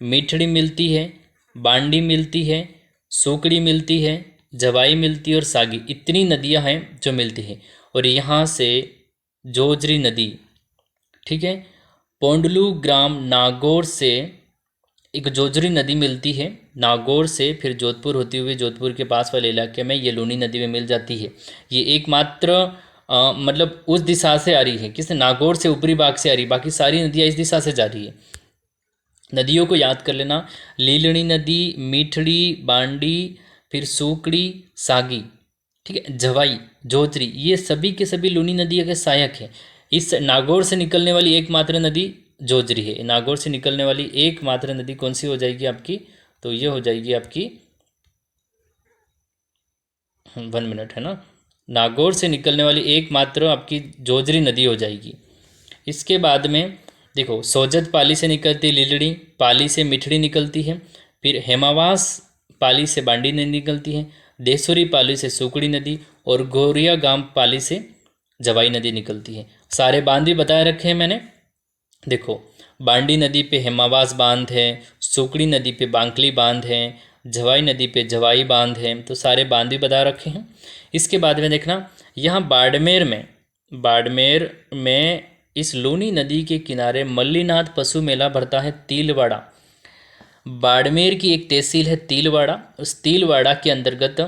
मीठड़ी मिलती है, बांडी मिलती है, सूकड़ी मिलती है, झवाई मिलती है और सागी, इतनी नदियाँ हैं जो मिलती हैं। और यहाँ से जोजरी नदी, ठीक है, पोंडलू ग्राम नागौर से एक जोजरी नदी मिलती है, नागौर से फिर जोधपुर होती हुई जोधपुर के पास वाले इलाके में ये लूनी नदी में मिल जाती है। ये एकमात्र मतलब उस दिशा से आ रही है, किस नागौर से ऊपरी भाग से आ रही, बाकी सारी नदियाँ इस दिशा से जा रही है। नदियों को याद कर लेना, लीलड़ी नदी, मीठड़ी, बांडी, फिर सूकड़ी, सागी, ठीक है, झवाई, जोजरी, ये सभी के सभी लूनी नदी के सहायक है। इस नागौर से निकलने वाली एकमात्र नदी जोजरी है। नागौर से निकलने वाली एकमात्र नदी कौन सी हो जाएगी आपकी, तो ये हो जाएगी आपकी 1 मिनट है ना, नागौर से निकलने वाली एकमात्र आपकी जोजरी नदी हो जाएगी। इसके बाद में देखो सोजत पाली से निकलती लीलड़ी, पाली से मिठड़ी निकलती है, फिर हेमावास पाली से बांडी नदी निकलती है, देसुरी पाली से सूकड़ी नदी और गोरिया गांव पाली से जवाई नदी निकलती है। सारे बांध भी बताए रखे हैं मैंने। देखो बांडी नदी पे हेमावास बांध है, सूकड़ी नदी पे बांकली बांध है, झवाई नदी पे झवाई बांध है, तो सारे बांध भी बता रखे हैं। इसके बाद में देखना यहाँ बाड़मेर में इस लूनी नदी के किनारे मल्लीनाथ पशु मेला भरता है तिलवाड़ा। बाड़मेर की एक तहसील है तिलवाड़ा, उस तिलवाड़ा के अंतर्गत,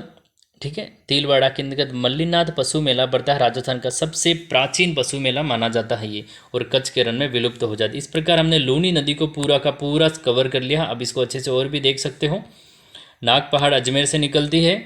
ठीक है, तिलवाड़ा के अंतर्गत मल्लीनाथ पशु मेला पड़ता है। राजस्थान का सबसे प्राचीन पशु मेला माना जाता है ये, और कच्छ के रण में विलुप्त हो जाती है। इस प्रकार हमने लूनी नदी को पूरा का पूरा कवर कर लिया। अब इसको अच्छे से और भी देख सकते हो। नाग पहाड़ अजमेर से निकलती है,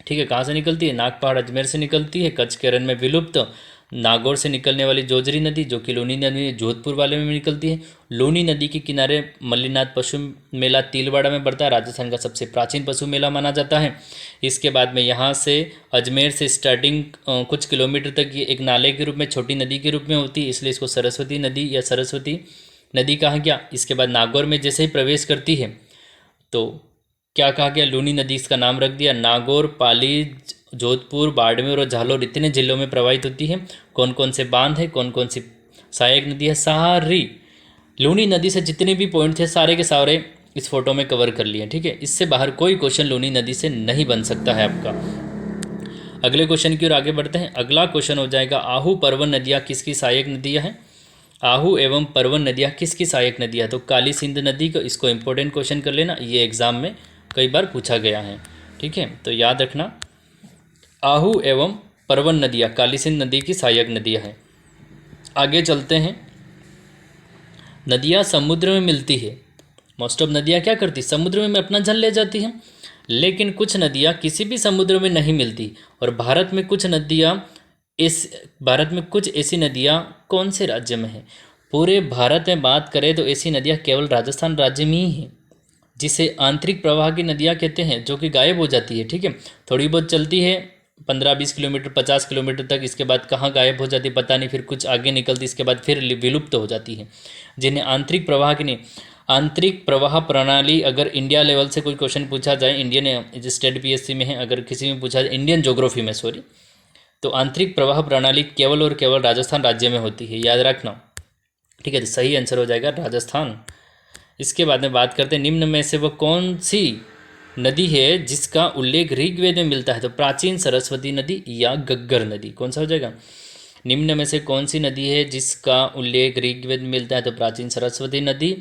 ठीक है, कहाँ से निकलती है? नाग पहाड़ अजमेर से निकलती है। कच्छ के रण में विलुप्त नागौर से निकलने वाली जोजरी नदी, जो कि लूनी नदी जोधपुर वाले में निकलती है। लूनी नदी के किनारे मल्लीनाथ पशु मेला तिलवाड़ा में बढ़ता है। राजस्थान का सबसे प्राचीन पशु मेला माना जाता है। इसके बाद में यहाँ से अजमेर से स्टार्टिंग कुछ किलोमीटर तक ये एक नाले के रूप में, छोटी नदी के रूप में होती है, इसलिए इसको सरस्वती नदी या सरस्वती नदी कहा गया। इसके बाद नागौर में जैसे ही प्रवेश करती है तो क्या कहा गया? लूनी नदी इसका नाम रख दिया। नागौर, पाली, जोधपुर, बाड़मेर और झालोर इतने जिलों में प्रवाहित होती है। कौन कौन से बांध है, कौन कौन सी सहायक नदी है, सारी लूनी नदी से जितने भी पॉइंट थे सारे के सारे इस फोटो में कवर कर लिए, ठीक है। इससे बाहर कोई क्वेश्चन लूनी नदी से नहीं बन सकता है आपका। अगले क्वेश्चन की ओर आगे बढ़ते हैं। अगला क्वेश्चन हो जाएगा, आहू परवन नदियाँ किसकी सहायक नदियाँ हैं? आहू एवं परवन नदियाँ किसकी सहायक नदियाँ? तो काली सिंध नदी को, इसको इंपॉर्टेंट क्वेश्चन कर लेना, ये एग्जाम में कई बार पूछा गया है, ठीक है, तो याद रखना। आहू एवं परवन नदियाँ काली सिंध नदी की सहायक नदियाँ हैं। आगे चलते हैं। नदियाँ समुद्र में मिलती है। मोस्ट ऑफ नदियाँ क्या करती? समुद्र में अपना जल ले जाती हैं। लेकिन कुछ नदियाँ किसी भी समुद्र में नहीं मिलती। और भारत में कुछ ऐसी नदियाँ कौन से राज्य में हैं? पूरे भारत में बात करें तो ऐसी नदियाँ केवल राजस्थान राज्य में ही हैं, जिसे आंतरिक प्रवाह की नदियाँ कहते हैं, जो कि गायब हो जाती है, ठीक है। थोड़ी बहुत चलती है 15-20 किलोमीटर, 50 किलोमीटर तक, इसके बाद कहाँ गायब हो जाती पता नहीं, फिर कुछ आगे निकलती, इसके बाद फिर विलुप्त हो जाती है, जिन्हें आंतरिक प्रवाह की नहीं। आंतरिक प्रवाह प्रणाली, अगर इंडिया लेवल से कोई क्वेश्चन पूछा जाए, इंडियन स्टेट पीएससी में है, अगर किसी में पूछा जाए, इंडियन ज्योग्राफी में सॉरी, तो आंतरिक प्रवाह प्रणाली केवल और केवल राजस्थान राज्य में होती है, याद रखना, ठीक है। तो सही आंसर हो जाएगा राजस्थान। इसके बाद में बात करते हैं, निम्न में से वह कौन सी नदी है जिसका उल्लेख ऋग्वेद में मिलता है? तो प्राचीन सरस्वती नदी या गग्गर नदी, कौन सा हो जाएगा? निम्न में से कौन सी नदी है जिसका उल्लेख ऋग्वेद में मिलता है? तो प्राचीन सरस्वती नदी,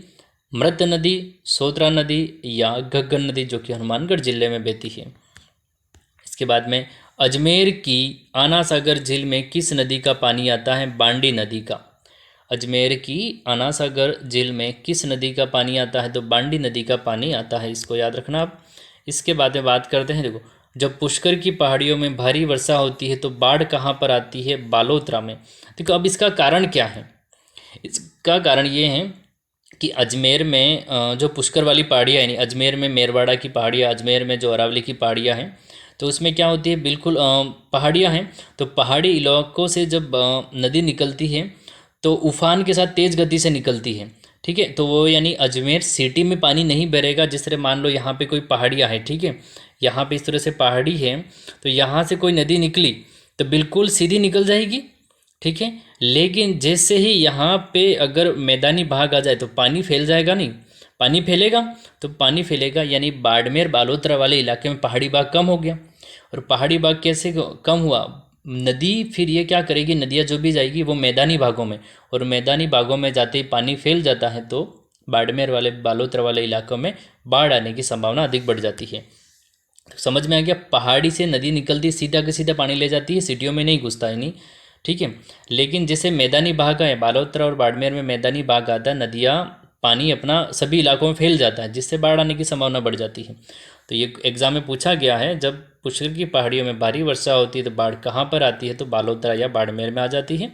मृत नदी, सोत्रा नदी या गग्गर नदी, जो कि हनुमानगढ़ जिले में बहती है। इसके बाद में अजमेर की आना सागर झील में किस नदी का पानी आता है? बांडी नदी का। अजमेर की आना सागर झील में किस नदी का पानी आता है? तो बांडी नदी का पानी आता है, इसको याद रखना आप। इसके बाद में बात करते हैं, देखो, जब पुष्कर की पहाड़ियों में भारी वर्षा होती है तो बाढ़ कहाँ पर आती है? बालोतरा में। देखो, अब इसका कारण क्या है? इसका कारण ये है कि अजमेर में जो पुष्कर वाली पहाड़ियाँ यानी अजमेर में मेरवाड़ा की पहाड़ियाँ, अजमेर में जो अरावली की पहाड़ियाँ हैं, तो उसमें क्या होती है, बिल्कुल पहाड़ियाँ हैं, तो पहाड़ी इलाकों से जब नदी निकलती है तो उफान के साथ तेज़ गति से निकलती है, ठीक है। तो वो यानी अजमेर सिटी में पानी नहीं भरेगा। जिस तरह मान लो यहाँ पे कोई पहाड़ियाँ है, ठीक है, यहाँ पे इस तरह से पहाड़ी है, तो यहाँ से कोई नदी निकली तो बिल्कुल सीधी निकल जाएगी, ठीक है। लेकिन जैसे ही यहाँ पे अगर मैदानी भाग आ जाए तो पानी फैल जाएगा, नहीं पानी फैलेगा, तो पानी फैलेगा यानी बाड़मेर बालोतरा वाले इलाके में पहाड़ी भाग कम हो गया। और पहाड़ी भाग कैसे कम हुआ? नदी फिर ये क्या करेगी, नदियाँ जो भी जाएगी वो मैदानी भागों में, और मैदानी भागों में जाते ही पानी फैल जाता है, तो बाड़मेर वाले बालोतरा वाले इलाकों में बाढ़ आने की संभावना अधिक बढ़ जाती है। तो समझ में आ गया, पहाड़ी से नदी निकलती सीधा के सीधा पानी ले जाती है, सिटियों में नहीं घुसता है, नहीं, ठीक है। लेकिन जैसे मैदानी भाग है, बालोतरा और बाड़मेर में मैदानी भाग आता है, नदियाँ पानी अपना सभी इलाकों में फैल जाता है, जिससे बाढ़ आने की संभावना बढ़ जाती है। तो ये एग्जाम में पूछा गया है, जब पुष्कर की पहाड़ियों में भारी वर्षा होती है तो बाढ़ कहाँ पर आती है? तो बालोतरा या बाड़मेर में आ जाती है।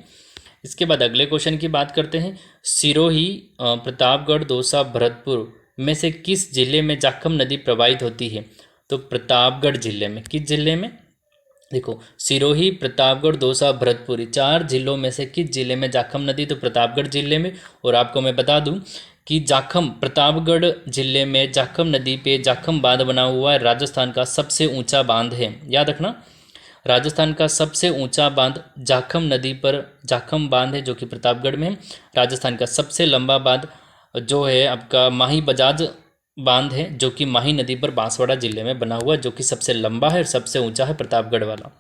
इसके बाद अगले क्वेश्चन की बात करते हैं, सिरोही, प्रतापगढ़, दौसा, भरतपुर में से किस जिले में जाखम नदी प्रवाहित होती है? तो प्रतापगढ़ जिले में। किस जिले में? देखो, सिरोही, प्रतापगढ़, दौसा, भरतपुर, 4 जिलों में से किस जिले में जाखम नदी? तो प्रतापगढ़ जिले में। और आपको मैं बता दूं कि जाखम, प्रतापगढ़ जिले में जाखम नदी पे जाखम बांध बना हुआ है, राजस्थान का सबसे ऊंचा बांध है, याद रखना। राजस्थान का सबसे ऊंचा बांध जाखम नदी पर जाखम बांध है, जो कि प्रतापगढ़ में है। राजस्थान का सबसे लंबा बांध जो है आपका माही बजाज बांध है, जो कि माही नदी पर बांसवाड़ा जिले में बना हुआ है, जो कि सबसे लंबा है और सबसे ऊंचा है, प्रतापगढ़ वाला।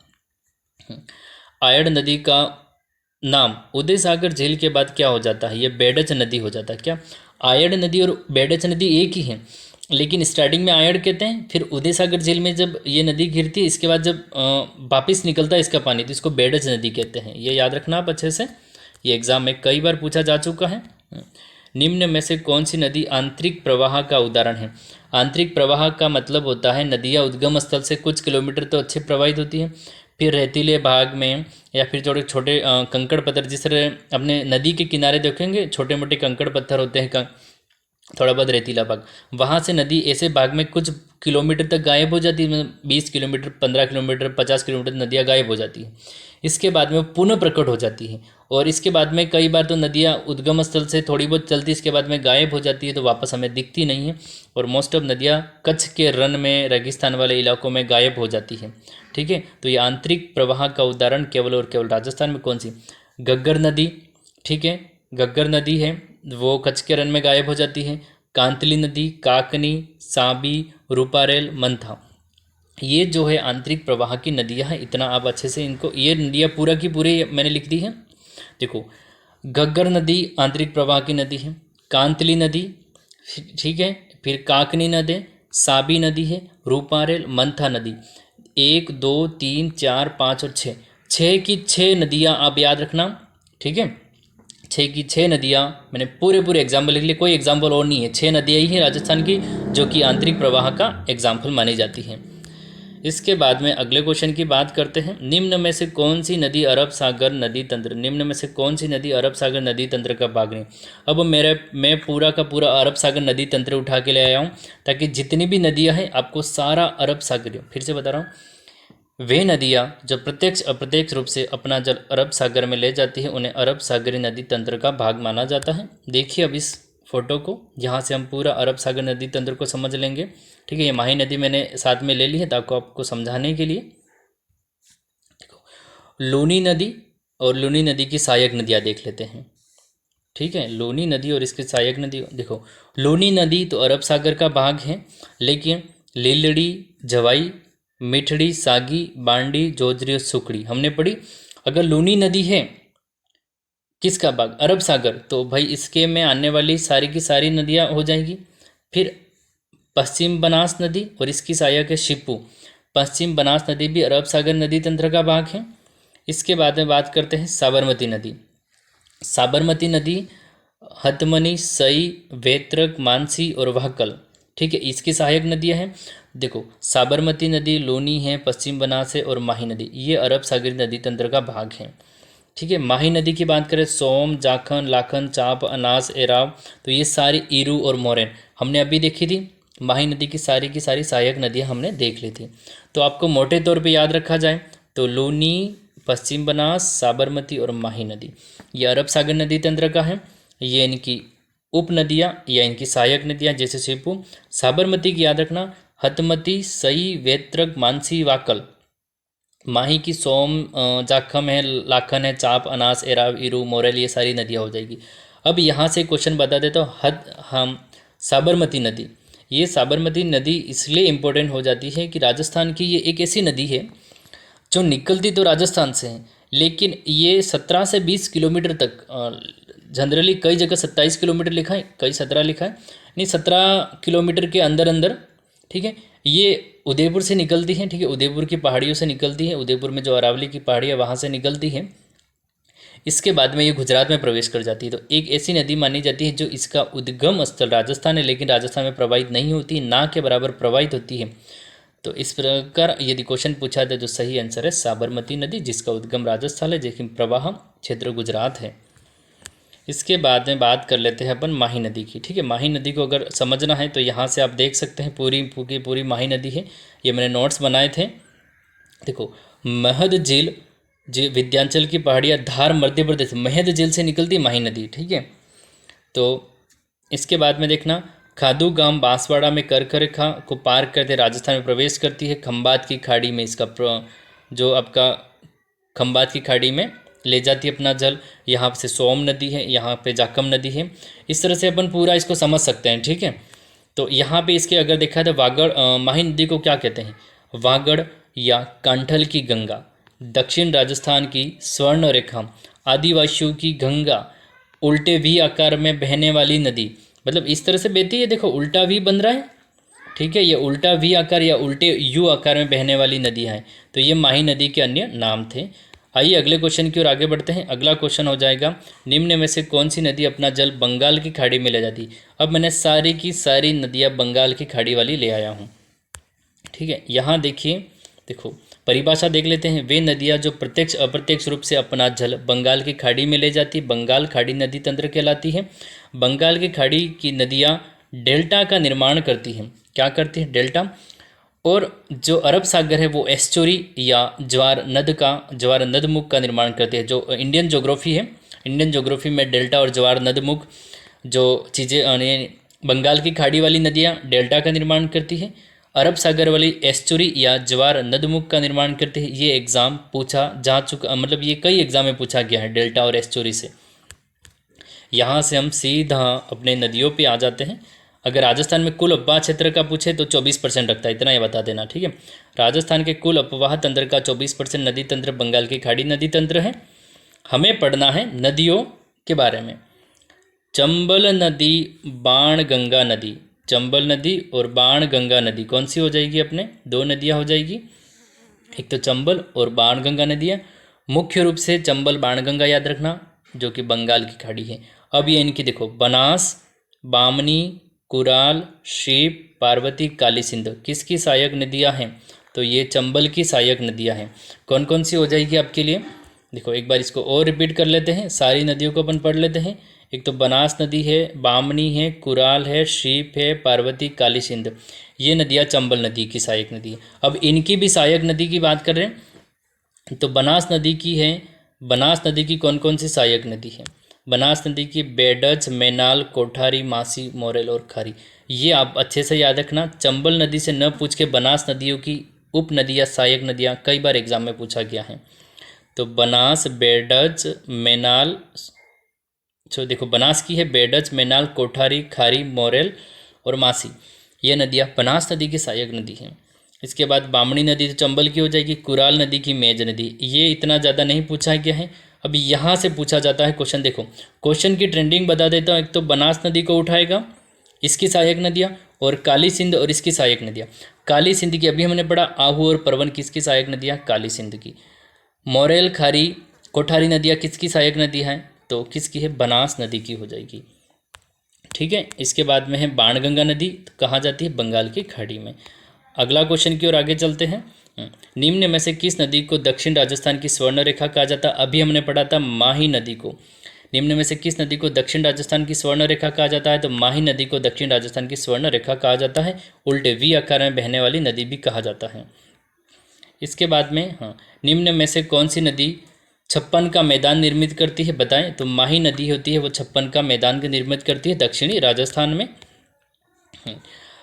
आयड़ नदी का नाम उदय सागर झील के बाद क्या हो जाता है? ये बेडच नदी हो जाता है। क्या आयड़ नदी और बेडच नदी एक ही है, लेकिन स्टार्टिंग में आयड़ कहते हैं, फिर उदय सागर झील में जब ये नदी गिरती है, इसके बाद जब वापिस निकलता है इसका पानी, तो इसको बेडच नदी कहते हैं। ये याद रखना आप अच्छे से, ये एग्जाम में कई बार पूछा जा चुका है। निम्न में से कौन सी नदी आंतरिक प्रवाह का उदाहरण है? आंतरिक प्रवाह का मतलब होता है नदियाँ उद्गम स्थल से कुछ किलोमीटर तो अच्छे प्रवाहित होती हैं, फिर रेतीले भाग में या फिर छोटे छोटे कंकड़ पत्थर, जिस तरह अपने नदी के किनारे देखेंगे छोटे मोटे कंकड़ पत्थर होते हैं, थोड़ा बहुत रेतीला भाग, वहाँ से नदी ऐसे भाग में कुछ किलोमीटर तक गायब हो जाती है, मतलब 20 किलोमीटर, 15 किलोमीटर, 50 किलोमीटर नदियाँ गायब हो जाती है। इसके बाद में वो पुनः प्रकट हो जाती है, और इसके बाद में कई बार तो नदियाँ उद्गम स्थल से थोड़ी बहुत चलती, इसके बाद में गायब हो जाती है, तो वापस हमें दिखती नहीं है। और मोस्ट ऑफ नदियाँ कच्छ के रन में, रेगिस्तान वाले इलाकों में गायब हो जाती है। ठीक है, तो ये आंतरिक प्रवाह का उदाहरण केवल और केवल राजस्थान में कौन सी? घग्गर नदी। ठीक है, घग्गर नदी है, वो कच्छ के रन में गायब हो जाती है। कांतली नदी, काकनी, सांबी, रूपारेल, मंथा, ये जो है आंतरिक प्रवाह की नदियाँ हैं। इतना आप अच्छे से इनको, ये नदियाँ पूरा की पूरी मैंने लिख दी है। देखो, घग्गर नदी आंतरिक प्रवाह की नदी है, कांतली नदी, ठीक है, फिर काकनी नदी, साबी नदी है, रूपारेल, मंथा नदी। 1, 2, 3, 4, 5 और 6, 6 की 6 नदियाँ आप याद रखना। ठीक है, 6 की 6 नदियाँ मैंने पूरे पूरे एग्जाम्पल लिख लिए, कोई एग्जाम्पल और नहीं है, 6 नदियाँ ही हैं राजस्थान की जो कि आंतरिक प्रवाह का एग्जाम्पल मानी जाती हैं। इसके बाद में अगले क्वेश्चन की बात करते हैं। निम्न में से कौन सी नदी अरब सागर नदी तंत्र, निम्न में से कौन सी नदी अरब सागर नदी तंत्र का भाग नहीं? अब मैं पूरा का पूरा अरब सागर नदी तंत्र उठा के ले आया हूँ, ताकि जितनी भी नदियाँ हैं आपको सारा अरब सागर, फिर से बता रहा हूँ, वे नदियाँ जो प्रत्यक्ष अप्रत्यक्ष रूप से अपना जल अरब सागर में ले जाती है, उन्हें अरब सागरी नदी तंत्र का भाग माना जाता है। देखिए अब इस फोटो को, यहाँ से हम पूरा अरब सागर नदी तंत्र को समझ लेंगे। ठीक है, ये माही नदी मैंने साथ में ले ली है ताकि आपको समझाने के लिए। देखो, लूनी नदी और लूनी नदी की सहायक नदियाँ देख लेते हैं। ठीक है, लूनी नदी और इसकी सहायक नदी। देखो, लूनी नदी तो अरब सागर का भाग है, लेकिन लीलड़ी, जवाई, मिठड़ी, सागी, बांडी, जोजरी और सुकड़ी हमने पढ़ी। अगर लूनी नदी है किसका भाग? अरब सागर, तो भाई इसके में आने वाली सारी की सारी नदियाँ हो जाएंगी। फिर पश्चिम बनास नदी और इसकी सहायक है शिपू, पश्चिम बनास नदी भी अरब सागर नदी तंत्र का भाग है। इसके बाद में बात करते हैं साबरमती नदी। साबरमती नदी हथमनी, सई, वेत्रक, मानसी और वहकल, ठीक है, इसकी सहायक नदियाँ हैं। देखो, साबरमती नदी, लूनी है, पश्चिम बनास है और माही नदी, ये अरब सागरी नदी तंत्र का भाग है। ठीक है, माही नदी की बात करें, सोम, जाखन, लाखन, चाप, अनास, एराव, तो ये सारी ईरू और मोरेन हमने अभी देखी थी। माही नदी की सारी सहायक नदियाँ हमने देख ली थी। तो आपको मोटे तौर पे याद रखा जाए तो लूनी, पश्चिम बनास, साबरमती और माही नदी ये अरब सागर नदी तंत्र का है। ये इनकी उप नदियाँ या इनकी सहायक नदियाँ जैसे शिपू। साबरमती की याद रखना, हतमती, सई, वेत्रक, मानसी, वाकल। माही की सोम, जाखम है, लाखन है, चाप, अनास, एराव, इरू, मोरेल, ये सारी नदियाँ हो जाएगी। अब यहाँ से क्वेश्चन बता देता हूँ, हम साबरमती नदी, ये साबरमती नदी इसलिए इम्पोर्टेंट हो जाती है कि राजस्थान की ये एक ऐसी नदी है जो निकलती तो राजस्थान से है, लेकिन ये 17 से 20 किलोमीटर तक, जनरली कई जगह 27 किलोमीटर लिखा है, कई 17 लिखा है, नहीं 17 किलोमीटर के अंदर अंदर। ठीक है, ये उदयपुर से निकलती हैं। ठीक है, उदयपुर की पहाड़ियों से निकलती है, उदयपुर में जो अरावली की पहाड़ी है वहाँ से निकलती है। इसके बाद में ये गुजरात में प्रवेश कर जाती है। तो एक ऐसी नदी मानी जाती है जो इसका उद्गम स्थल राजस्थान है, लेकिन राजस्थान में प्रवाहित नहीं होती, ना के बराबर प्रवाहित होती है। तो इस प्रकार यदि क्वेश्चन पूछा जाए तो सही आंसर है साबरमती नदी, जिसका उद्गम राजस्थान है लेकिन प्रवाह क्षेत्र गुजरात है। इसके बाद में बात कर लेते हैं अपन माही नदी की। ठीक है, माही नदी को अगर समझना है तो यहाँ से आप देख सकते हैं पूरी माही नदी है। ये मैंने नोट्स बनाए थे। देखो, महद झील, जो विंध्याचल की पहाड़ियाँ, धार मध्य प्रदेश, महद झील से निकलती माही नदी। ठीक है, तो इसके बाद में देखना, खादू गांव बांसवाड़ा में कर्क रेखा को पार करते राजस्थान में प्रवेश करती है। खंबात की खाड़ी में इसका जो आपका खंबात की खाड़ी में ले जाती है अपना जल। यहाँ से सोम नदी है, यहाँ पे जाखम नदी है। इस तरह से अपन पूरा इसको समझ सकते हैं। ठीक है, तो यहाँ पे इसके अगर देखा तो वागड़, माही नदी को क्या कहते हैं? वागड़ या कांठल की गंगा, दक्षिण राजस्थान की स्वर्ण रेखा, आदिवासियों की गंगा, उल्टे वी आकार में बहने वाली नदी। मतलब इस तरह से बहती है, देखो उल्टा वी बन रहा है, ठीक है, ये उल्टा वी आकार या उल्टे यू आकार में बहने वाली नदियाँ हैं। तो ये माही नदी के अन्य नाम थे। आइए अगले क्वेश्चन की ओर आगे बढ़ते हैं। अगला क्वेश्चन हो जाएगा, निम्न में से कौन सी नदी अपना जल बंगाल की खाड़ी में ले जाती। अब मैंने सारी की सारी नदियाँ बंगाल की खाड़ी वाली ले आया हूँ, ठीक है। यहाँ देखिए, देखो परिभाषा देख लेते हैं। वे नदियाँ जो प्रत्यक्ष अप्रत्यक्ष रूप से अपना जल बंगाल की खाड़ी में ले जाती, बंगाल खाड़ी नदी तंत्र कहलाती है। बंगाल की खाड़ी की नदियाँ डेल्टा का निर्माण करती हैं। क्या करती है? डेल्टा। और जो अरब सागर है वो एस्चुरी या ज्वार नद मुख का निर्माण करती है। जो इंडियन ज्योग्राफी है, इंडियन ज्योग्राफी में डेल्टा और ज्वार नद मुख जो चीज़ें, बंगाल की खाड़ी वाली नदियाँ डेल्टा का निर्माण करती है, अरब सागर वाली एस्चुरी या ज्वार नदमुख का निर्माण करते हैं। ये एग्ज़ाम पूछा जा चुका, मतलब ये कई एग्ज़ाम में पूछा गया है डेल्टा और एस्चुरी से। यहाँ से हम सीधा अपने नदियों पे आ जाते हैं। अगर राजस्थान में कुल अपवाह क्षेत्र का पूछे तो 24% रखता है, इतना ही बता देना, ठीक है। राजस्थान के कुल अपवाह तंत्र का 24% नदी तंत्र बंगाल की खाड़ी नदी तंत्र है। हमें पढ़ना है नदियों के बारे में। चंबल नदी, बाण गंगा नदी, चंबल नदी और बाण गंगा नदी कौन सी हो जाएगी? अपने दो नदियाँ हो जाएगी, एक तो चंबल और बाण गंगा नदियाँ। मुख्य रूप से चंबल बाण गंगा याद रखना, जो कि बंगाल की खाड़ी है। अब ये इनकी देखो, बनास, बामनी, कुराल, शीप, पार्वती, काली सिंध किसकी सहायक नदियाँ हैं? तो ये चंबल की सहायक नदियाँ हैं। कौन कौन सी हो जाएगी आपके लिए? देखो एक बार इसको और रिपीट कर लेते हैं, सारी नदियों को अपन पढ़ लेते हैं। एक तो बनास नदी है, बामनी है, कुराल है, शीप है, पार्वती, काली सिंध, ये नदियाँ चंबल नदी की सहायक नदी है। अब इनकी भी सहायक नदी की बात कर रहे हैं तो बनास नदी की है। बनास नदी की कौन कौन सी सहायक नदी है? बनास नदी की बेडज, मेनाल, कोठारी, मासी, मोरेल और खारी। ये आप अच्छे से याद रखना। चंबल नदी से न पूछ के बनास नदियों की उप नदियाँ, सहायक नदियाँ कई बार एग्जाम में पूछा गया है। तो बनास, बेडज, मेनाल, देखो बनास की है बेडज, मेनाल, कोठारी, खारी, मोरेल और मासी, ये नदियाँ बनास नदी की सहायक नदी हैं। इसके बाद बामणी नदी तो चंबल की हो जाएगी। कुराल नदी की मेज नदी, ये इतना ज़्यादा नहीं पूछा गया है। अब यहाँ से पूछा जाता है क्वेश्चन। देखो क्वेश्चन की ट्रेंडिंग बता देता हूँ। एक तो बनास नदी को उठाएगा, इसकी सहायक नदियाँ, और काली सिंध और इसकी सहायक नदियाँ। काली सिंध की अभी हमने पढ़ा, आहू और परवन किसकी सहायक नदियाँ? काली सिंध की। मोरेल, खारी, कोठारी नदियाँ किसकी सहायक नदी हैं? तो किसकी है? बनास नदी की हो जाएगी, ठीक है। इसके बाद में है बाणगंगा नदी, तो कहाँ जाती है? बंगाल की खाड़ी में। अगला क्वेश्चन की ओर आगे चलते हैं। निम्न में से किस नदी को दक्षिण राजस्थान की स्वर्ण रेखा कहा जाता? अभी हमने पढ़ा था माही नदी को। निम्न में से किस नदी को दक्षिण राजस्थान की स्वर्ण रेखा कहा जाता है? तो माही नदी को दक्षिण राजस्थान की स्वर्ण रेखा कहा जाता है। उल्टे वी आकार में बहने वाली नदी भी कहा जाता है। इसके बाद में निम्न में से कौन सी नदी 56 का मैदान निर्मित करती है? बताएं। तो माही नदी होती है वो 56 का मैदान को निर्मित करती है दक्षिणी राजस्थान में।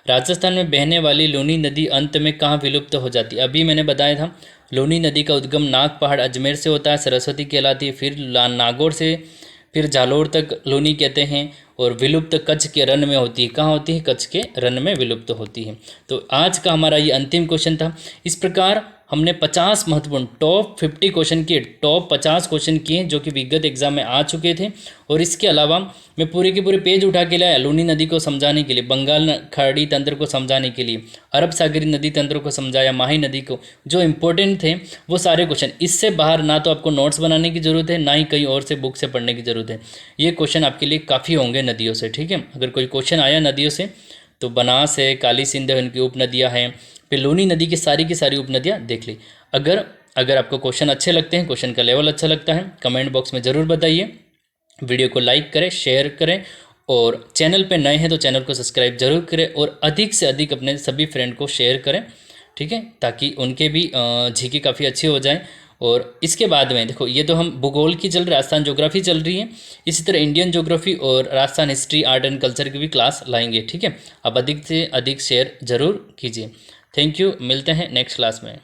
राजस्थान में बहने वाली लूनी नदी अंत में कहाँ विलुप्त हो जाती है? अभी मैंने बताया था, लूनी नदी का उद्गम नाग पहाड़ अजमेर से होता है, सरस्वती कहलाती है। फिर नागौर से फिर जालोर तक लूनी कहते हैं, और विलुप्त कच्छ के रन में होती है। कहाँ होती है? कच्छ के रन में विलुप्त होती है। तो आज का हमारा ये अंतिम क्वेश्चन था। इस प्रकार हमने 50 महत्वपूर्ण टॉप 50 क्वेश्चन किए, टॉप 50 क्वेश्चन किए जो कि विगत एग्जाम में आ चुके थे। और इसके अलावा मैं पूरे के पूरे पेज उठा के लाया लूनी नदी को समझाने के लिए, बंगाल खाड़ी तंत्र को समझाने के लिए, अरब सागरी नदी तंत्र को समझाया, माही नदी को, जो इंपॉर्टेंट थे वो सारे क्वेश्चन। इससे बाहर ना तो आपको नोट्स बनाने की ज़रूरत है, ना ही कहीं और से बुक से पढ़ने की ज़रूरत है। ये क्वेश्चन आपके लिए काफ़ी होंगे नदियों से, ठीक है। अगर कोई क्वेश्चन आया नदियों से तो बनास है, काली सिंध है, उनकी उपनदियाँ हैं, फिर लूनी नदी की सारी उपनदियाँ देख ली। अगर आपको क्वेश्चन अच्छे लगते हैं, क्वेश्चन का लेवल अच्छा लगता है, कमेंट बॉक्स में ज़रूर बताइए। वीडियो को लाइक करें, शेयर करें, और चैनल पे नए हैं तो चैनल को सब्सक्राइब जरूर करें, और अधिक से अधिक अपने सभी फ्रेंड को शेयर करें, ठीक है, ताकि उनके भी जीके काफ़ी अच्छी हो जाए। और इसके बाद में देखो, ये तो हम भूगोल की चल रही, राजस्थान ज्योग्राफी चल रही है, इसी तरह इंडियन ज्योग्राफी और Rajasthan history, art and culture की भी क्लास लाएंगे, ठीक है। आप अधिक से अधिक शेयर जरूर कीजिए। थैंक यू, मिलते हैं नेक्स्ट क्लास में।